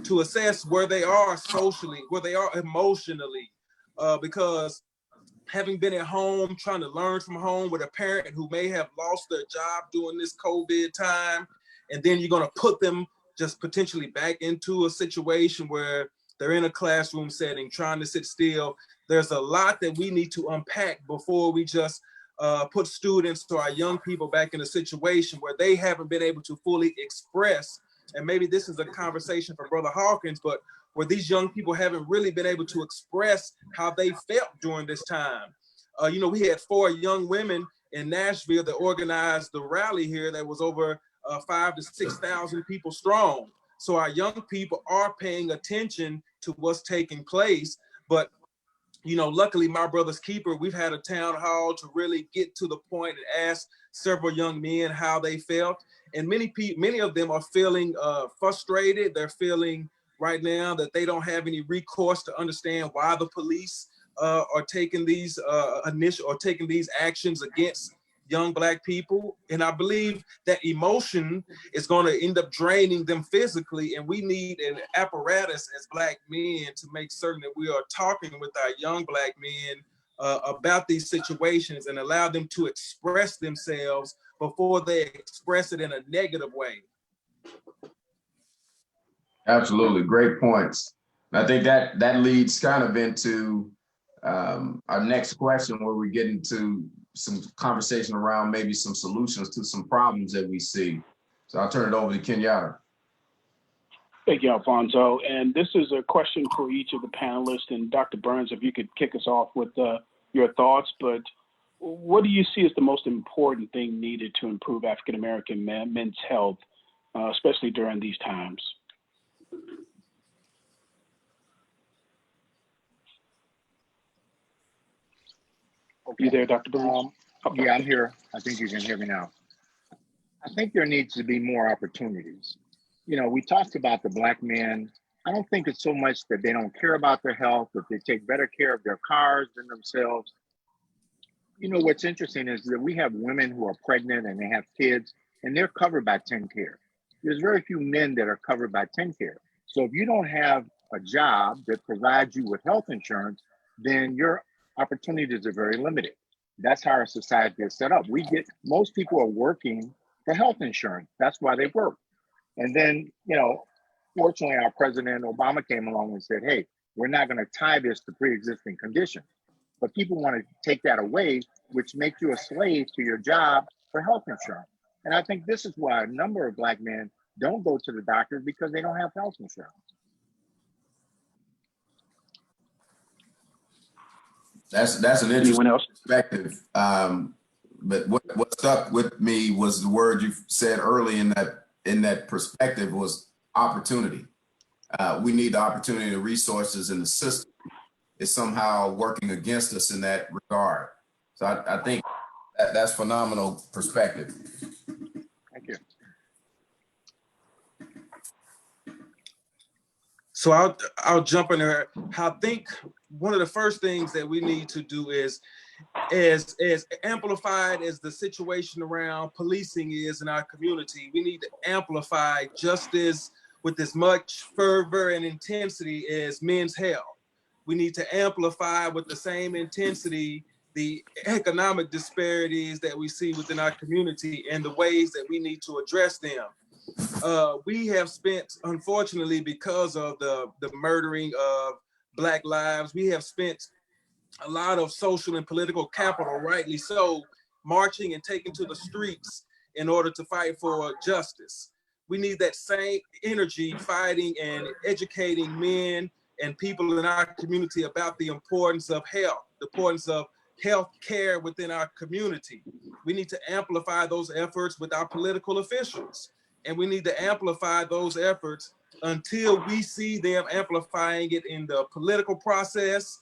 to assess where they are socially, where they are emotionally, because having been at home, trying to learn from home with a parent who may have lost their job during this COVID time, and then you're going to put them just potentially back into a situation where they're in a classroom setting, trying to sit still. There's a lot that we need to unpack before we just put students or our young people back in a situation where they haven't been able to fully express. And maybe this is a conversation for Brother Hawkins, but where these young people haven't really been able to express how they felt during this time. We had 4 young women in Nashville that organized the rally here that was over 5,000 to 6,000 people strong. So our young people are paying attention to what's taking place. But, luckily, My Brother's Keeper, we've had a town hall to really get to the point and ask several young men how they felt. And many of them are feeling frustrated. They're feeling right now that they don't have any recourse to understand why the police are taking these taking these actions against young Black people. And I believe that emotion is going to end up draining them physically. And we need an apparatus as Black men to make certain that we are talking with our young Black men about these situations and allow them to express themselves before they express it in a negative way. Absolutely, great points. I think that leads kind of into our next question, where we get into some conversation around maybe some solutions to some problems that we see. So I'll turn it over to Kenyatta. Thank you, Alfonso. And this is a question for each of the panelists. And Dr. Burns, if you could kick us off with your thoughts, but what do you see as the most important thing needed to improve African-American men's health, especially during these times? Okay. You there, Dr. Burns? Okay. Yeah, I'm here. I think you can hear me now. I think there needs to be more opportunities. You know, we talked about the Black men. I don't think it's so much that they don't care about their health, that they take better care of their cars than themselves. You know, what's interesting is that we have women who are pregnant and they have kids and they're covered by TennCare. There's very few men that are covered by TennCare. So if you don't have a job that provides you with health insurance, then your opportunities are very limited. That's how our society is set up. Most people are working for health insurance. That's why they work. And then, you know, fortunately, our President Obama came along and said, hey, we're not going to tie this to pre-existing conditions. But people want to take that away, which makes you a slave to your job for health insurance. And I think this is why a number of Black men don't go to the doctor, because they don't have health insurance. That's an interesting perspective. But what stuck with me was the word you said early in that perspective was opportunity. We need the opportunity, the resources, and the system is somehow working against us in that regard. So I think that's phenomenal perspective. Thank you. So I'll jump in there. I think one of the first things that we need to do is, as amplified as the situation around policing is in our community, we need to amplify justice with as much fervor and intensity as men's health. We need to amplify with the same intensity the economic disparities that we see within our community and the ways that we need to address them. We have spent, unfortunately, because of the murdering of Black lives, we have spent a lot of social and political capital, rightly so, marching and taking to the streets in order to fight for justice. We need that same energy fighting and educating men and people in our community about the importance of health, the importance of health care within our community. We need to amplify those efforts with our political officials. And we need to amplify those efforts until we see them amplifying it in the political process,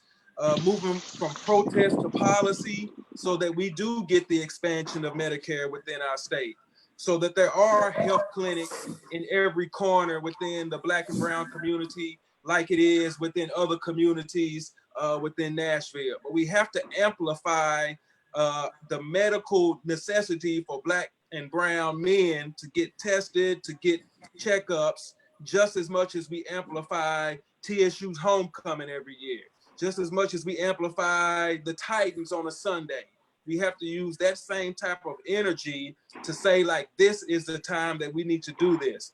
moving from protest to policy, so that we do get the expansion of Medicare within our state, so that there are health clinics in every corner within the Black and brown community, like it is within other communities within Nashville. But we have to amplify the medical necessity for Black and brown men to get tested, to get checkups, just as much as we amplify TSU's homecoming every year, just as much as we amplify the Titans on a Sunday. We have to use that same type of energy to say, like, this is the time that we need to do this.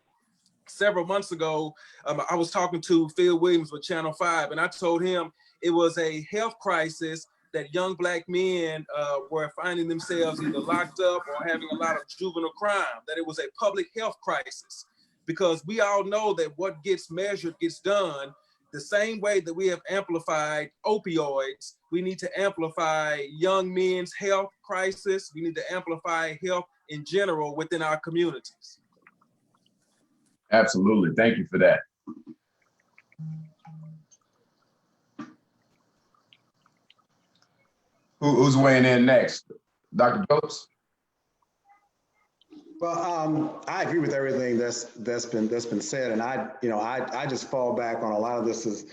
Several months ago, I was talking to Phil Williams with Channel 5, and I told him it was a health crisis that young Black men were finding themselves either locked up or having a lot of juvenile crime, that it was a public health crisis. Because we all know that what gets measured gets done. The same way that we have amplified opioids, we need to amplify young men's health crisis. We need to amplify health in general within our communities. Absolutely. Thank you for that. Who's weighing in next? Dr. Phillips? Well, I agree with everything that's been said, and I just fall back on a lot of this is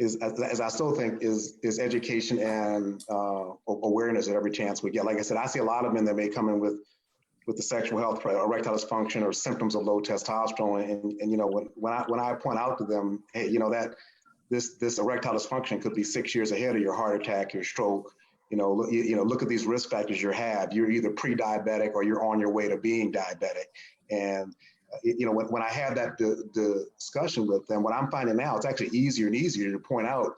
as I still think is education and awareness at every chance we get. Like I said, I see a lot of men that may come in with the sexual health, erectile dysfunction, or symptoms of low testosterone, and when I point out to them, hey, that this erectile dysfunction could be 6 years ahead of your heart attack, your stroke. Look at these risk factors you have. You're either pre-diabetic or you're on your way to being diabetic. And when I had that discussion with them, what I'm finding now, it's actually easier and easier to point out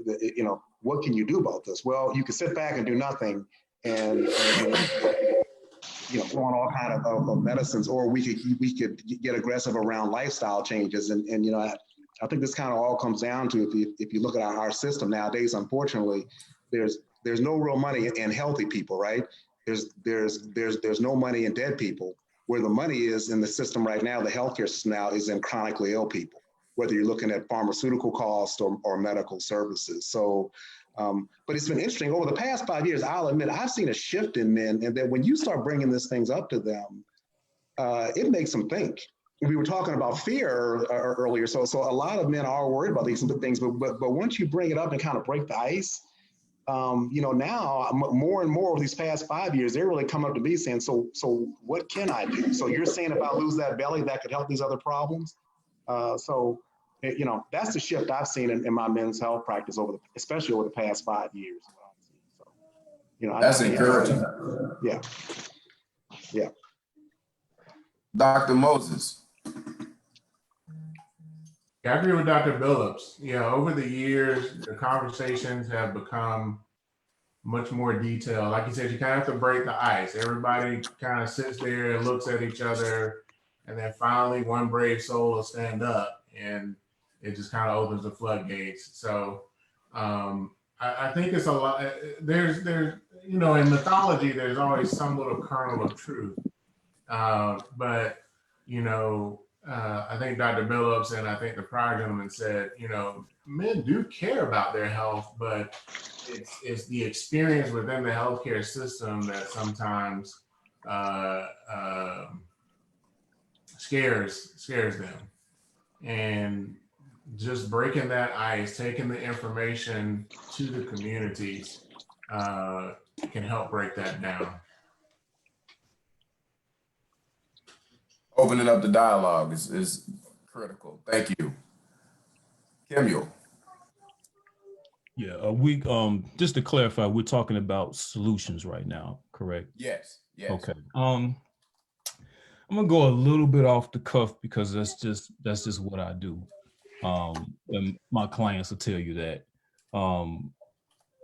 that, what can you do about this? Well, you can sit back and do nothing and go on all kind of medicines, or we could get aggressive around lifestyle changes. And I think this kind of all comes down to, if you look at our system nowadays, unfortunately, there's no real money in healthy people, right? There's no money in dead people. Where the money is in the system right now, the healthcare system now, is in chronically ill people, whether you're looking at pharmaceutical costs or medical services. So, but it's been interesting over the past 5 years. I'll admit, I've seen a shift in men, and that when you start bringing these things up to them, it makes them think. We were talking about fear earlier, so a lot of men are worried about these things, but once you bring it up and kind of break the ice, now more and more over these past 5 years, they're really coming up to me saying, so what can I do? So you're saying if I lose that belly, that could help these other problems? That's the shift I've seen in my men's health practice especially over the past 5 years. So, That's encouraging. Yeah. Yeah. Dr. Moses. Yeah, I agree with Dr. Billups. Over the years, the conversations have become much more detailed. Like you said, you kind of have to break the ice. Everybody kind of sits there and looks at each other, and then finally one brave soul will stand up, and it just kind of opens the floodgates. So I think it's a lot. There's in mythology, there's always some little kernel of truth. But I think Dr. Billups and I think the prior gentleman said, men do care about their health, but it's the experience within the healthcare system that sometimes scares them. And just breaking that ice, taking the information to the communities can help break that down. Opening up the dialogue is critical. Thank you. Kemuel. Yeah, we just to clarify, we're talking about solutions right now, correct? Yes. Okay. I'm gonna go a little bit off the cuff because that's just what I do. And my clients will tell you that.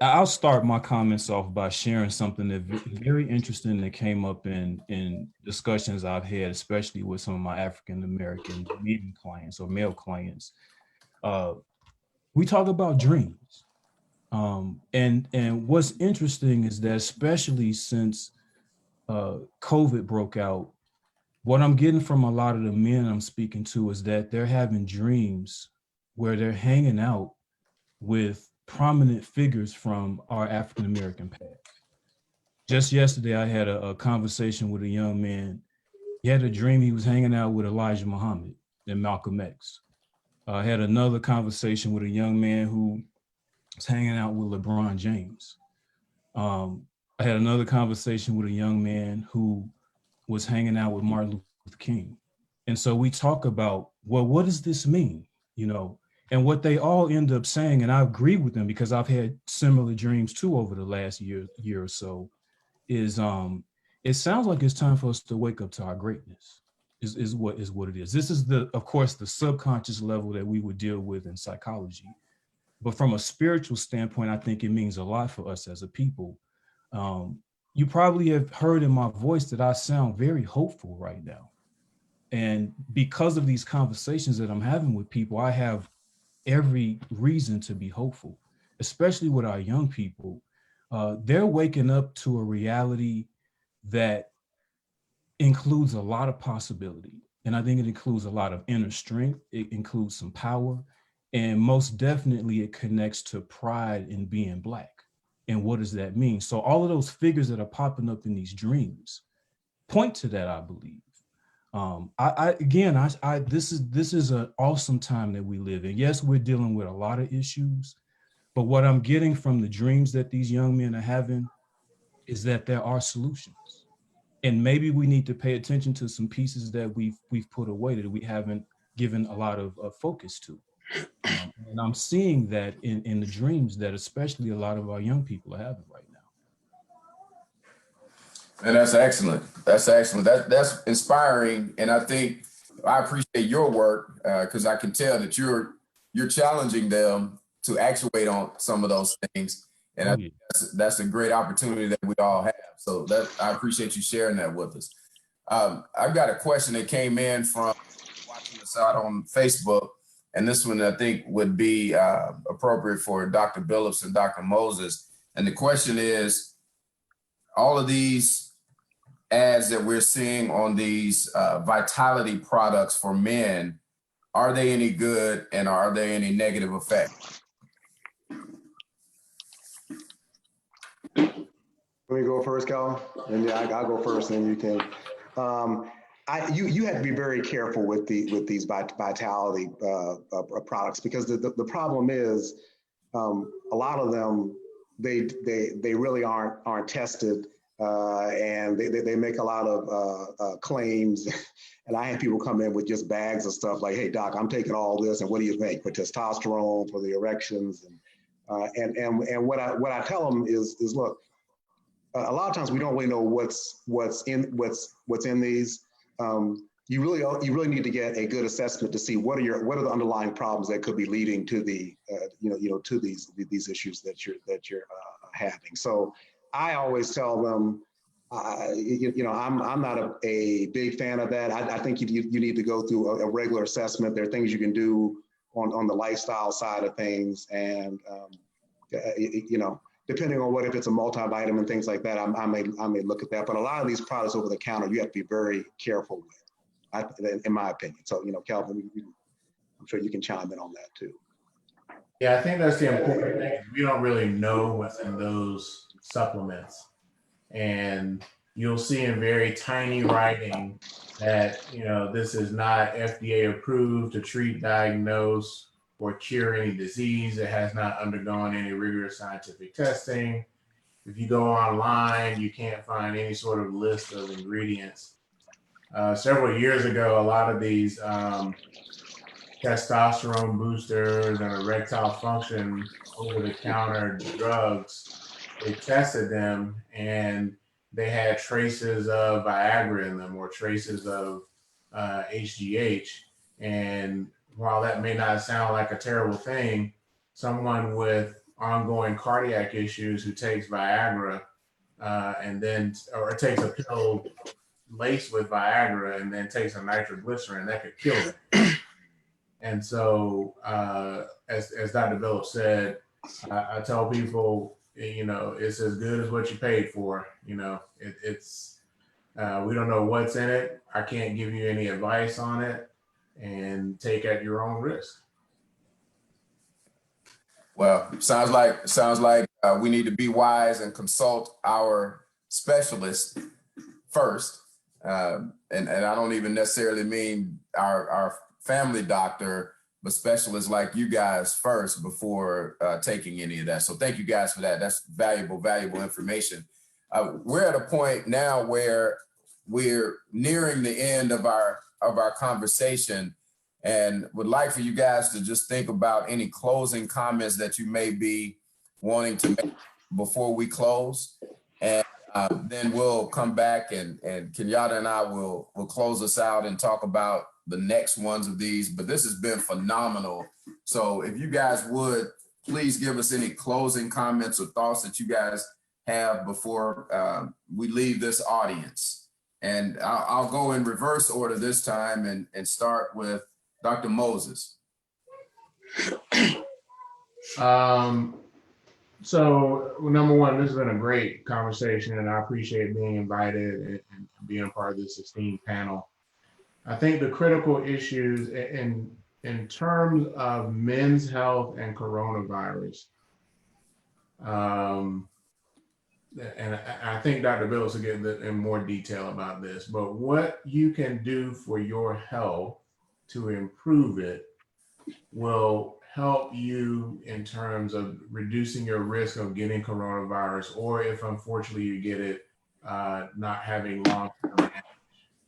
I'll start my comments off by sharing something that's very interesting that came up in discussions I've had, especially with some of my African American men clients or male clients. We talk about dreams. And what's interesting is that, especially since COVID broke out, what I'm getting from a lot of the men I'm speaking to is that they're having dreams where they're hanging out with prominent figures from our African American past. Just yesterday, I had a conversation with a young man. He had a dream he was hanging out with Elijah Muhammad and Malcolm X. I had another conversation with a young man who was hanging out with LeBron James. I had another conversation with a young man who was hanging out with Martin Luther King. And so we talk about, well, what does this mean? And what they all end up saying, and I agree with them because I've had similar dreams too over the last year or so, is it sounds like it's time for us to wake up to our greatness, is what it is. This is of course, the subconscious level that we would deal with in psychology. But from a spiritual standpoint, I think it means a lot for us as a people. You probably have heard in my voice that I sound very hopeful right now. And because of these conversations that I'm having with people, I have every reason to be hopeful, especially with our young people. They're waking up to a reality that includes a lot of possibility. And I think it includes a lot of inner strength. It includes some power. And most definitely it connects to pride in being Black. And what does that mean? So all of those figures that are popping up in these dreams point to that, I believe. This is an awesome time that we live in. Yes, we're dealing with a lot of issues, but what I'm getting from the dreams that these young men are having is that there are solutions. And maybe we need to pay attention to some pieces that we've put away that we haven't given a lot of focus to. And I'm seeing that in the dreams that especially a lot of our young people are having right now. And that's excellent. That's excellent. That's inspiring. And I think I appreciate your work because I can tell that you're challenging them to actuate on some of those things. And I think that's a great opportunity that we all have. So I appreciate you sharing that with us. I've got a question that came in from watching us out on Facebook. And this one I think would be appropriate for Dr. Billups and Dr. Moses. And the question is, all of these ads that we're seeing on these vitality products for men, are they any good and are there any negative effects? Let me go first, Cal, and I'll go first, and then you can. You have to be very careful with these vitality products because the problem is a lot of them they really aren't tested and they make a lot of claims. And I had people come in with just bags of stuff like, "Hey doc, I'm taking all this, and what do you think for testosterone, for the erections?" And what I tell them is look. A lot of times we don't really know what's in these. You really need to get a good assessment to see what are the underlying problems that could be leading to the to these issues that you're having. So I always tell them, I'm not a big fan of that. I think you need to go through a regular assessment. There are things you can do on the lifestyle side of things, and depending on if it's a multivitamin and things like that, I may look at that. But a lot of these products over the counter, you have to be very careful with, in my opinion. So, Calvin, I'm sure you can chime in on that too. Yeah, I think that's the important thing. We don't really know what's in those supplements. And you'll see in very tiny writing that, this is not FDA approved to treat, diagnose, or cure any disease. It has not undergone any rigorous scientific testing. If you go online, you can't find any sort of list of ingredients. Several years ago, a lot of these testosterone boosters and erectile function over-the-counter drugs, they tested them and they had traces of Viagra in them or traces of HGH. And while that may not sound like a terrible thing, someone with ongoing cardiac issues who takes Viagra or takes a pill laced with Viagra and then takes a nitroglycerin, that could kill them. And so, as Dr. Billups said, I tell people, it's as good as what you paid for. It's we don't know what's in it. I can't give you any advice on it, and take at your own risk. Well, sounds like we need to be wise and consult our specialists first. And I don't even necessarily mean our family doctor, but specialists like you guys first before taking any of that. So thank you guys for that. That's valuable information. We're at a point now where we're nearing the end of our conversation, and would like for you guys to just think about any closing comments that you may be wanting to make before we close. And then we'll come back and Kenyatta and I will close us out and talk about the next ones of these. But this has been phenomenal. So if you guys would, please give us any closing comments or thoughts that you guys have before we leave this audience. And I'll go in reverse order this time and start with Dr. Moses. So number one, this has been a great conversation, and I appreciate being invited and being part of this esteemed panel. I think the critical issues in terms of men's health and coronavirus, and I think Dr. Billups will get in more detail about this, but what you can do for your health to improve it will help you in terms of reducing your risk of getting coronavirus, or if unfortunately you get it, not having long-term damage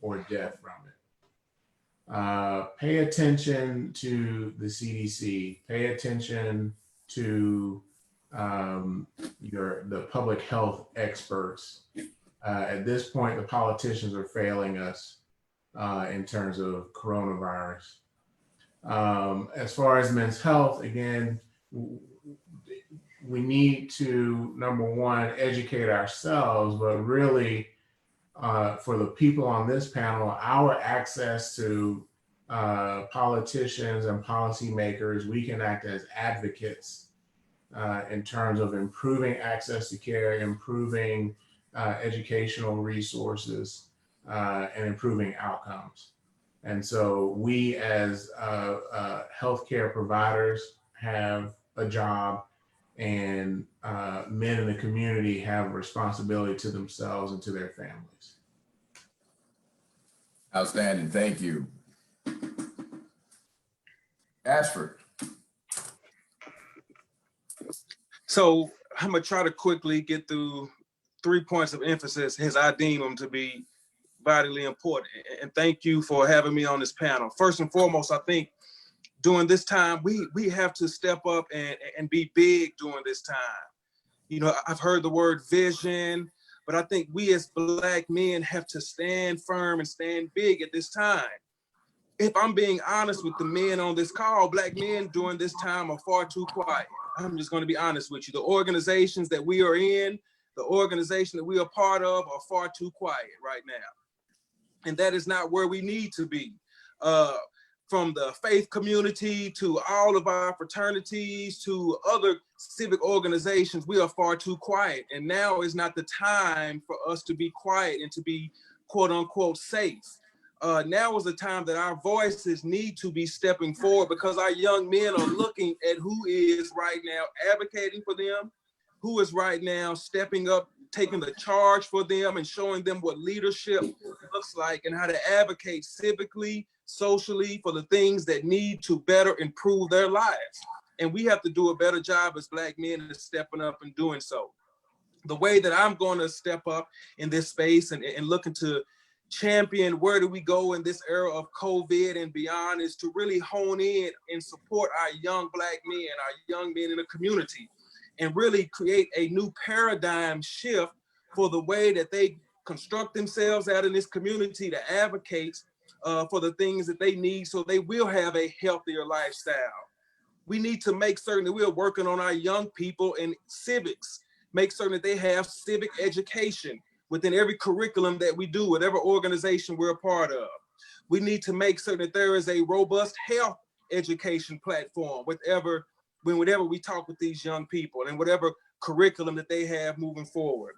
or death from it. Pay attention to the CDC, pay attention to the public health experts. At this point, the politicians are failing us in terms of coronavirus. As far as men's health, again, we need to, number one, educate ourselves, but really for the people on this panel, our access to politicians and policymakers, we can act as advocates in terms of improving access to care, improving educational resources, and improving outcomes. And so we as healthcare providers have a job, and men in the community have a responsibility to themselves and to their families. Outstanding, thank you. Ashford. So I'm gonna try to quickly get through 3 points of emphasis as I deem them to be vitally important. And thank you for having me on this panel. First and foremost, I think during this time, we have to step up and be big during this time. You know, I've heard the word vision, but I think we as Black men have to stand firm and stand big at this time. If I'm being honest with the men on this call, Black men during this time are far too quiet. I'm just going to be honest with you. The organizations that we are in, the organization that we are part of are far too quiet right now. And that is not where we need to be. From the faith community to all of our fraternities to other civic organizations, we are far too quiet. And now is not the time for us to be quiet and to be quote unquote safe. Now is the time that our voices need to be stepping forward, because our young men are looking at who is right now advocating for them, who is right now stepping up, taking the charge for them and showing them what leadership looks like and how to advocate civically, socially for the things that need to better improve their lives. And we have to do a better job as Black men in stepping up and doing so. The way that I'm going to step up in this space and looking to champion where do we go in this era of COVID and beyond is to really hone in and support our young Black men, our young men in the community, and really create a new paradigm shift for the way that they construct themselves out in this community to advocate for the things that they need so they will have a healthier lifestyle. We need to make certain that we are working on our young people in civics, make certain that they have civic education within every curriculum that we do, whatever organization we're a part of. We need to make certain that there is a robust health education platform, whenever we talk with these young people and whatever curriculum that they have moving forward.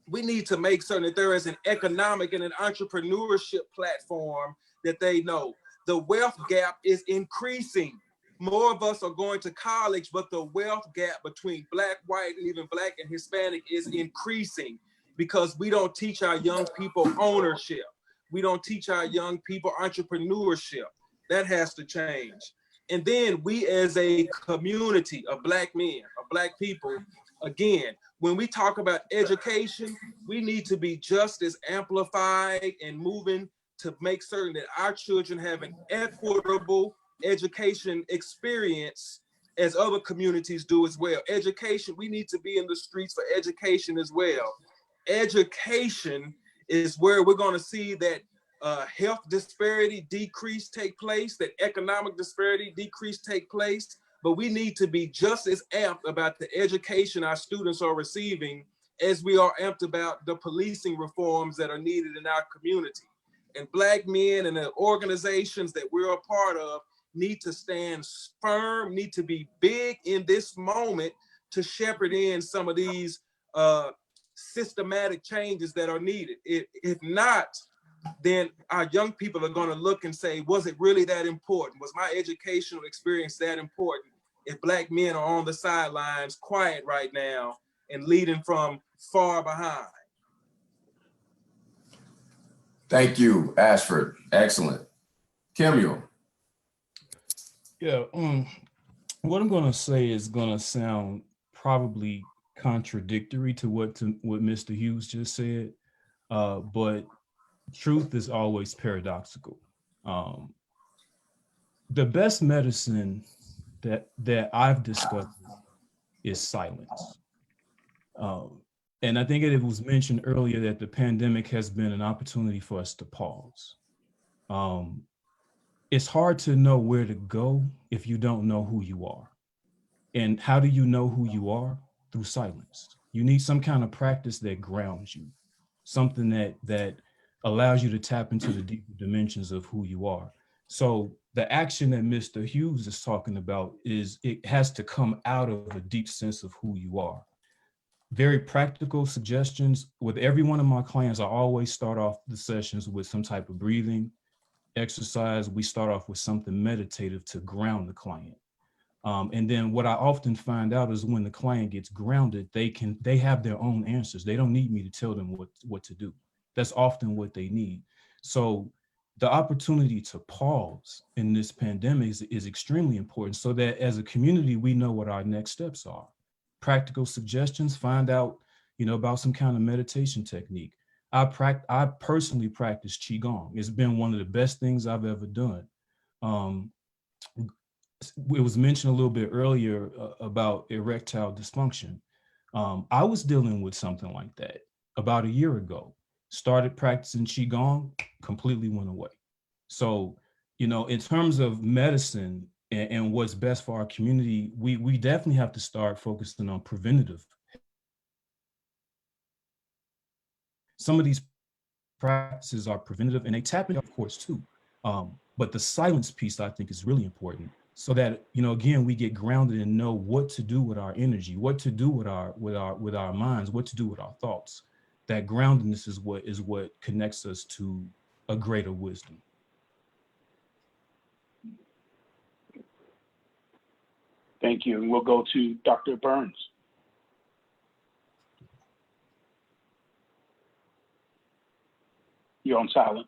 We need to make certain that there is an economic and an entrepreneurship platform that they know. The wealth gap is increasing. More of us are going to college, but the wealth gap between Black, white, and even Black and Hispanic is increasing because we don't teach our young people ownership. We don't teach our young people entrepreneurship. That has to change. And then we as a community of Black men, of Black people, again, when we talk about education, we need to be just as amplified and moving to make certain that our children have an equitable education experience as other communities do as well. Education, we need to be in the streets for education as well. Education is where we're going to see that health disparity decrease take place, that economic disparity decrease take place, but we need to be just as amped about the education our students are receiving as we are amped about the policing reforms that are needed in our community. And Black men and the organizations that we're a part of need to stand firm, need to be big in this moment to shepherd in some of these systematic changes that are needed. If not, then our young people are going to look and say, was it really that important? Was my educational experience that important? If Black men are on the sidelines, quiet right now, and leading from far behind. Thank you, Ashford. Excellent. Kemuel. Yeah, what I'm gonna say is gonna sound probably contradictory to what Mr. Hughes just said, but truth is always paradoxical. The best medicine that I've discovered is silence. And I think it was mentioned earlier that the pandemic has been an opportunity for us to pause. It's hard to know where to go if you don't know who you are. And how do you know who you are? Through silence. You need some kind of practice that grounds you, something that allows you to tap into the deeper dimensions of who you are. So the action that Mr. Hughes is talking about it has to come out of a deep sense of who you are. Very practical suggestions. With every one of my clients, I always start off the sessions with some type of breathing exercise. We start off with something meditative to ground the client. And then what I often find out is when the client gets grounded, they have their own answers. They don't need me to tell them what to do. That's often what they need. So the opportunity to pause in this pandemic is extremely important, so that as a community, we know what our next steps are. Practical suggestions, find out, about some kind of meditation technique. I personally practice Qigong. It's been one of the best things I've ever done. It was mentioned a little bit earlier about erectile dysfunction. I was dealing with something like that about a year ago. Started practicing Qigong, completely went away. So, in terms of medicine and what's best for our community, we definitely have to start focusing on preventative. Some of these practices are preventative and they tap into, of course, too. But the silence piece, I think, is really important, so that, again, we get grounded and know what to do with our energy, what to do with our minds, what to do with our thoughts. That groundedness is what connects us to a greater wisdom. Thank you. And we'll go to Dr. Burns. You're on silent.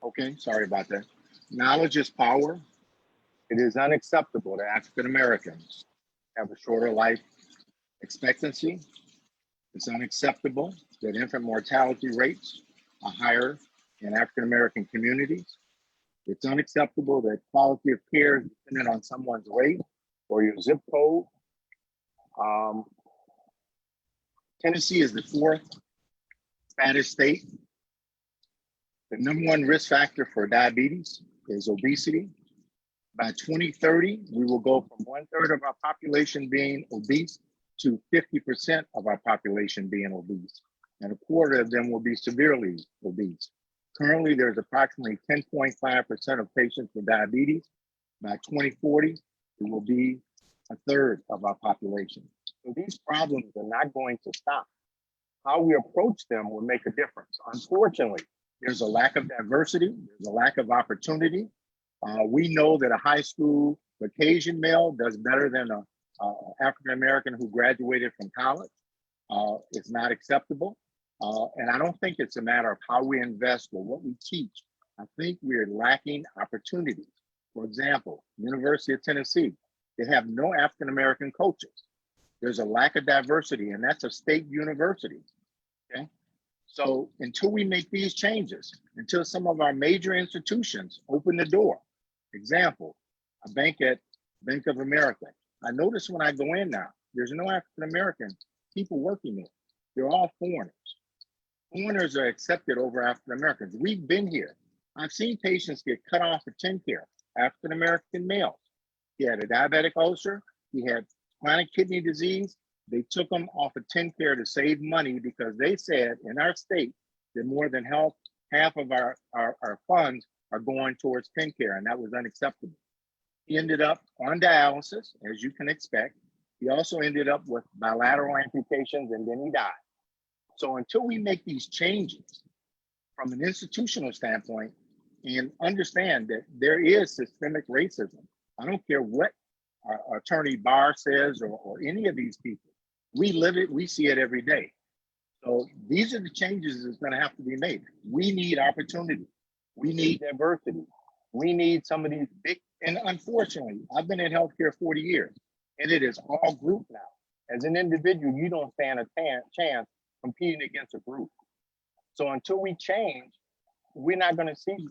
Okay, sorry about that. Knowledge is power. It is unacceptable that African Americans have a shorter life expectancy. It's unacceptable that infant mortality rates are higher in African American communities. It's unacceptable that quality of care is dependent on someone's race or your zip code. Tennessee is the fourth fattest state. The number one risk factor for diabetes is obesity. By 2030, we will go from 1/3 of our population being obese to 50% of our population being obese, and a quarter of them will be severely obese. Currently, there's approximately 10.5% of patients with diabetes. By 2040, it will be 1/3 of our population. So these problems are not going to stop. How we approach them will make a difference. Unfortunately, there's a lack of diversity, there's a lack of opportunity. We know that a high school Caucasian male does better than an African American who graduated from college. It's not acceptable. And I don't think it's a matter of how we invest or what we teach. I think we're lacking opportunities. For example, University of Tennessee, they have no African American coaches. There's a lack of diversity, and that's a state university. Okay. So until we make these changes, until some of our major institutions open the door, example, a bank at Bank of America. I notice when I go in now, there's no African American people working there. They're all foreigners. Foreigners are accepted over African Americans. We've been here. I've seen patients get cut off of TennCare, African American males. He had a diabetic ulcer. He had chronic kidney disease. They took him off of TennCare to save money because they said in our state that more than half of our funds are going towards TennCare, and that was unacceptable. He ended up on dialysis, as you can expect. He also ended up with bilateral amputations, and then he died. So until we make these changes from an institutional standpoint, and understand that there is systemic racism. I don't care what our attorney Barr says or any of these people. We live it, we see it every day. So these are the changes that's going to have to be made. We need opportunity. We need diversity. We need some of these big, and unfortunately, I've been in healthcare 40 years, and it is all group now. As an individual, you don't stand a chance competing against a group. So until we change, we're not going to see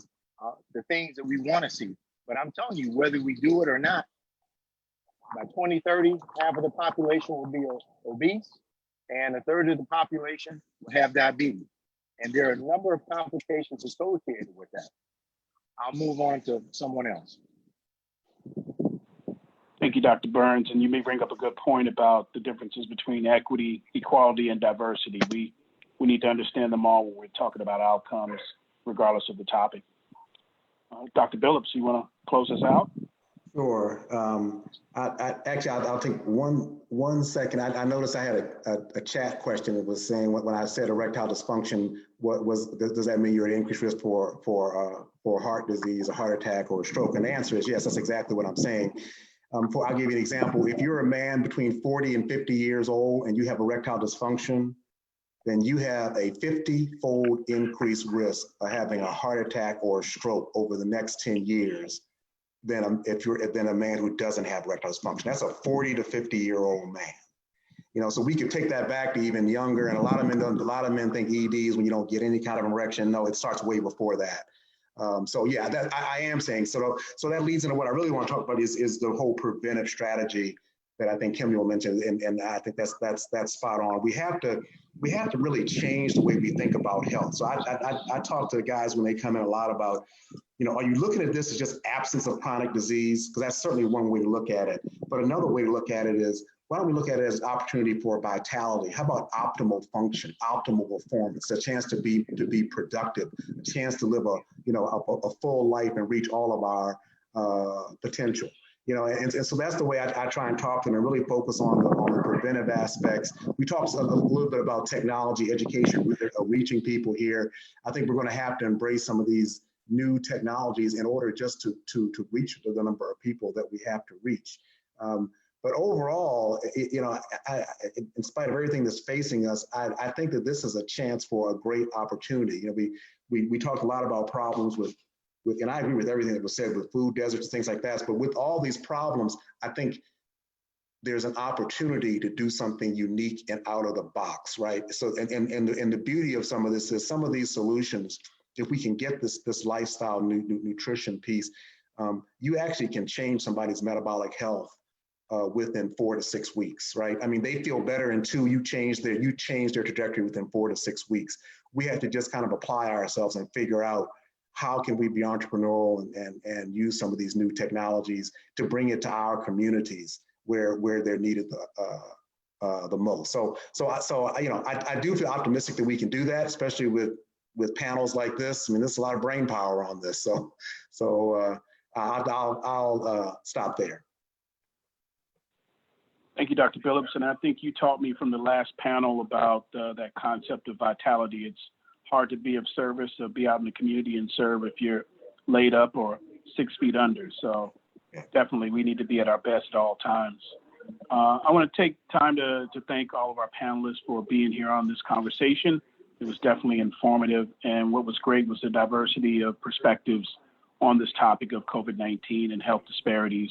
the things that we want to see. But I'm telling you, whether we do it or not, by 2030, half of the population will be obese, and a third of the population will have diabetes. And there are a number of complications associated with that. I'll move on to someone else. Thank you, Dr. Burns. And you may bring up a good point about the differences between equity, equality, and diversity. We need to understand them all when we're talking about outcomes, regardless of the topic. Dr. Billups, you want to close us out? Sure. I'll take one second. I noticed I had a chat question that was saying when I said erectile dysfunction, does that mean you're at increased risk for heart disease, a heart attack, or a stroke? And the answer is yes. That's exactly what I'm saying. I'll give you an example. If you're a man between 40 and 50 years old and you have erectile dysfunction, then you have a 50-fold increased risk of having a heart attack or a stroke over the next 10 years than a man who doesn't have erectile dysfunction. That's a 40 to 50-year-old man. You know, so we could take that back to even younger. And a lot of men think EDs when you don't get any kind of erection. No, it starts way before that. So yeah, I am saying so. So that leads into what I really want to talk about is the whole preventive strategy that I think Kimmy mentioned, and I think that's spot on. We have to really change the way we think about health. So I talk to the guys when they come in a lot about, you know, are you looking at this as just absence of chronic disease? Because that's certainly one way to look at it. But another way to look at it is, why don't we look at it as an opportunity for vitality? How about optimal function, optimal performance, a chance to be productive, a chance to live a full life and reach all of our potential. You know, and so that's the way I try and talk to them and really focus on the preventive aspects. We talked a little bit about technology, education, reaching people here. I think we're going to have to embrace some of these new technologies in order just to reach the number of people that we have to reach. But overall, you know, in spite of everything that's facing us, I think that this is a chance for a great opportunity. You know, we talked a lot about problems with, and I agree with everything that was said with food deserts, things like that. But with all these problems, I think there's an opportunity to do something unique and out of the box, right? So, and the beauty of some of this is some of these solutions, if we can get this lifestyle nutrition piece, you actually can change somebody's metabolic health within 4 to 6 weeks, right? I mean, they feel better in 2. You change their trajectory within 4 to 6 weeks. We have to just kind of apply ourselves and figure out how can we be entrepreneurial and use some of these new technologies to bring it to our communities where they're needed the most. So you know, I do feel optimistic that we can do that, especially with panels like this. I mean, there's a lot of brain power on this. So I'll stop there. Thank you, Dr. Phillips. And I think you taught me from the last panel about that concept of vitality. It's hard to be of service or be out in the community and serve if you're laid up or 6 feet under. So definitely we need to be at our best at all times. I want to take time to thank all of our panelists for being here on this conversation. It was definitely informative. And what was great was the diversity of perspectives on this topic of COVID-19 and health disparities,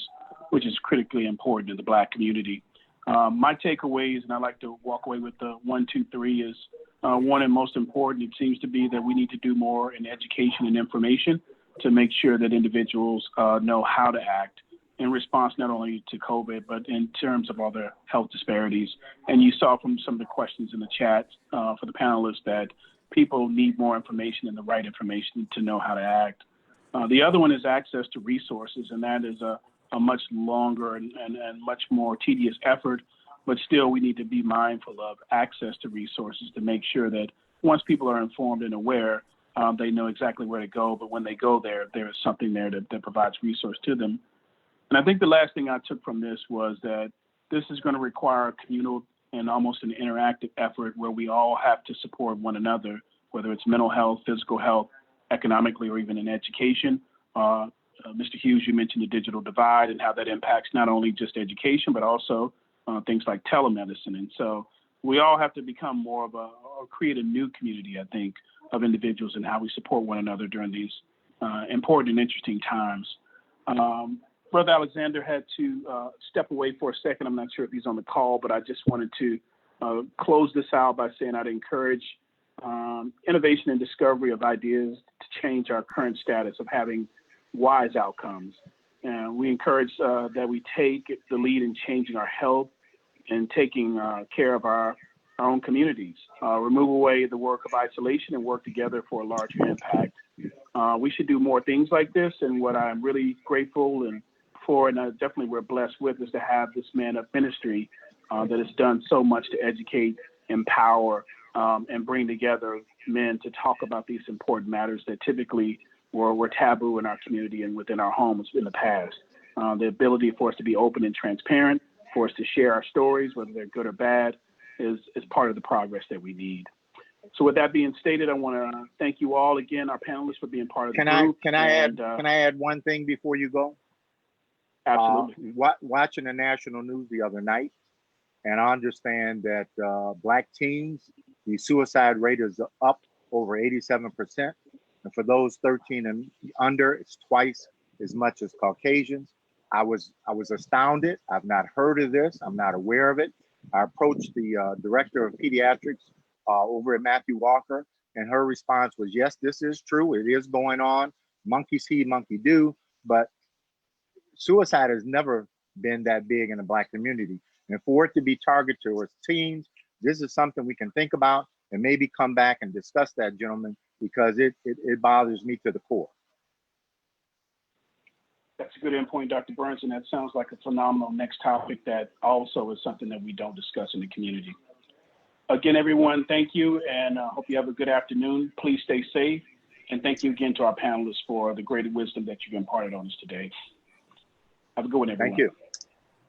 which is critically important in the Black community. My takeaways, and I like to walk away with the 1, 2, 3 is one and most important, it seems to be that we need to do more in education and information to make sure that individuals know how to act in response not only to COVID, but in terms of other health disparities. And you saw from some of the questions in the chat for the panelists that people need more information and the right information to know how to act. The other one is access to resources, and that is a much longer and much more tedious effort, but still we need to be mindful of access to resources to make sure that once people are informed and aware, they know exactly where to go, but when they go there, there is something there that provides resource to them. And I think the last thing I took from this was that this is going to require a communal and almost an interactive effort where we all have to support one another, whether it's mental health, physical health, economically or even in education. Mr. Hughes, you mentioned the digital divide and how that impacts not only just education, but also things like telemedicine. And so we all have to become more of or create a new community, I think, of individuals and how we support one another during these important and interesting times. Brother Alexander had to step away for a second. I'm not sure if he's on the call, but I just wanted to close this out by saying I'd encourage innovation and discovery of ideas to change our current status of having wise outcomes. And we encourage that we take the lead in changing our health and taking care of our own communities, remove away the work of isolation and work together for a larger impact. We should do more things like this. And what I'm really grateful for, and definitely we're blessed with, is to have this Man Up ministry that has done so much to educate, empower, and bring together men to talk about these important matters that typically were taboo in our community and within our homes in the past. The ability for us to be open and transparent, for us to share our stories, whether they're good or bad, is part of the progress that we need. So with that being stated, I want to thank you all again, our panelists, for being part of the group. Can I add one thing before you go? Absolutely. Watching the national news the other night, and I understand that Black teens, the suicide rate is up over 87%. And for those 13 and under, it's twice as much as Caucasians. I was astounded. I've not heard of this. I'm not aware of it. I approached the director of pediatrics over at Matthew Walker, and her response was, yes, this is true. It is going on. Monkey see, monkey do. But suicide has never been that big in the Black community. And for it to be targeted towards teens, this is something we can think about and maybe come back and discuss that, gentlemen, because it bothers me to the core. That's a good endpoint, Dr. Burns, and that sounds like a phenomenal next topic that also is something that we don't discuss in the community. Again, everyone, thank you, and I hope you have a good afternoon. Please stay safe, and thank you again to our panelists for the great wisdom that you've imparted on us today. Have a good one, everyone. Thank you.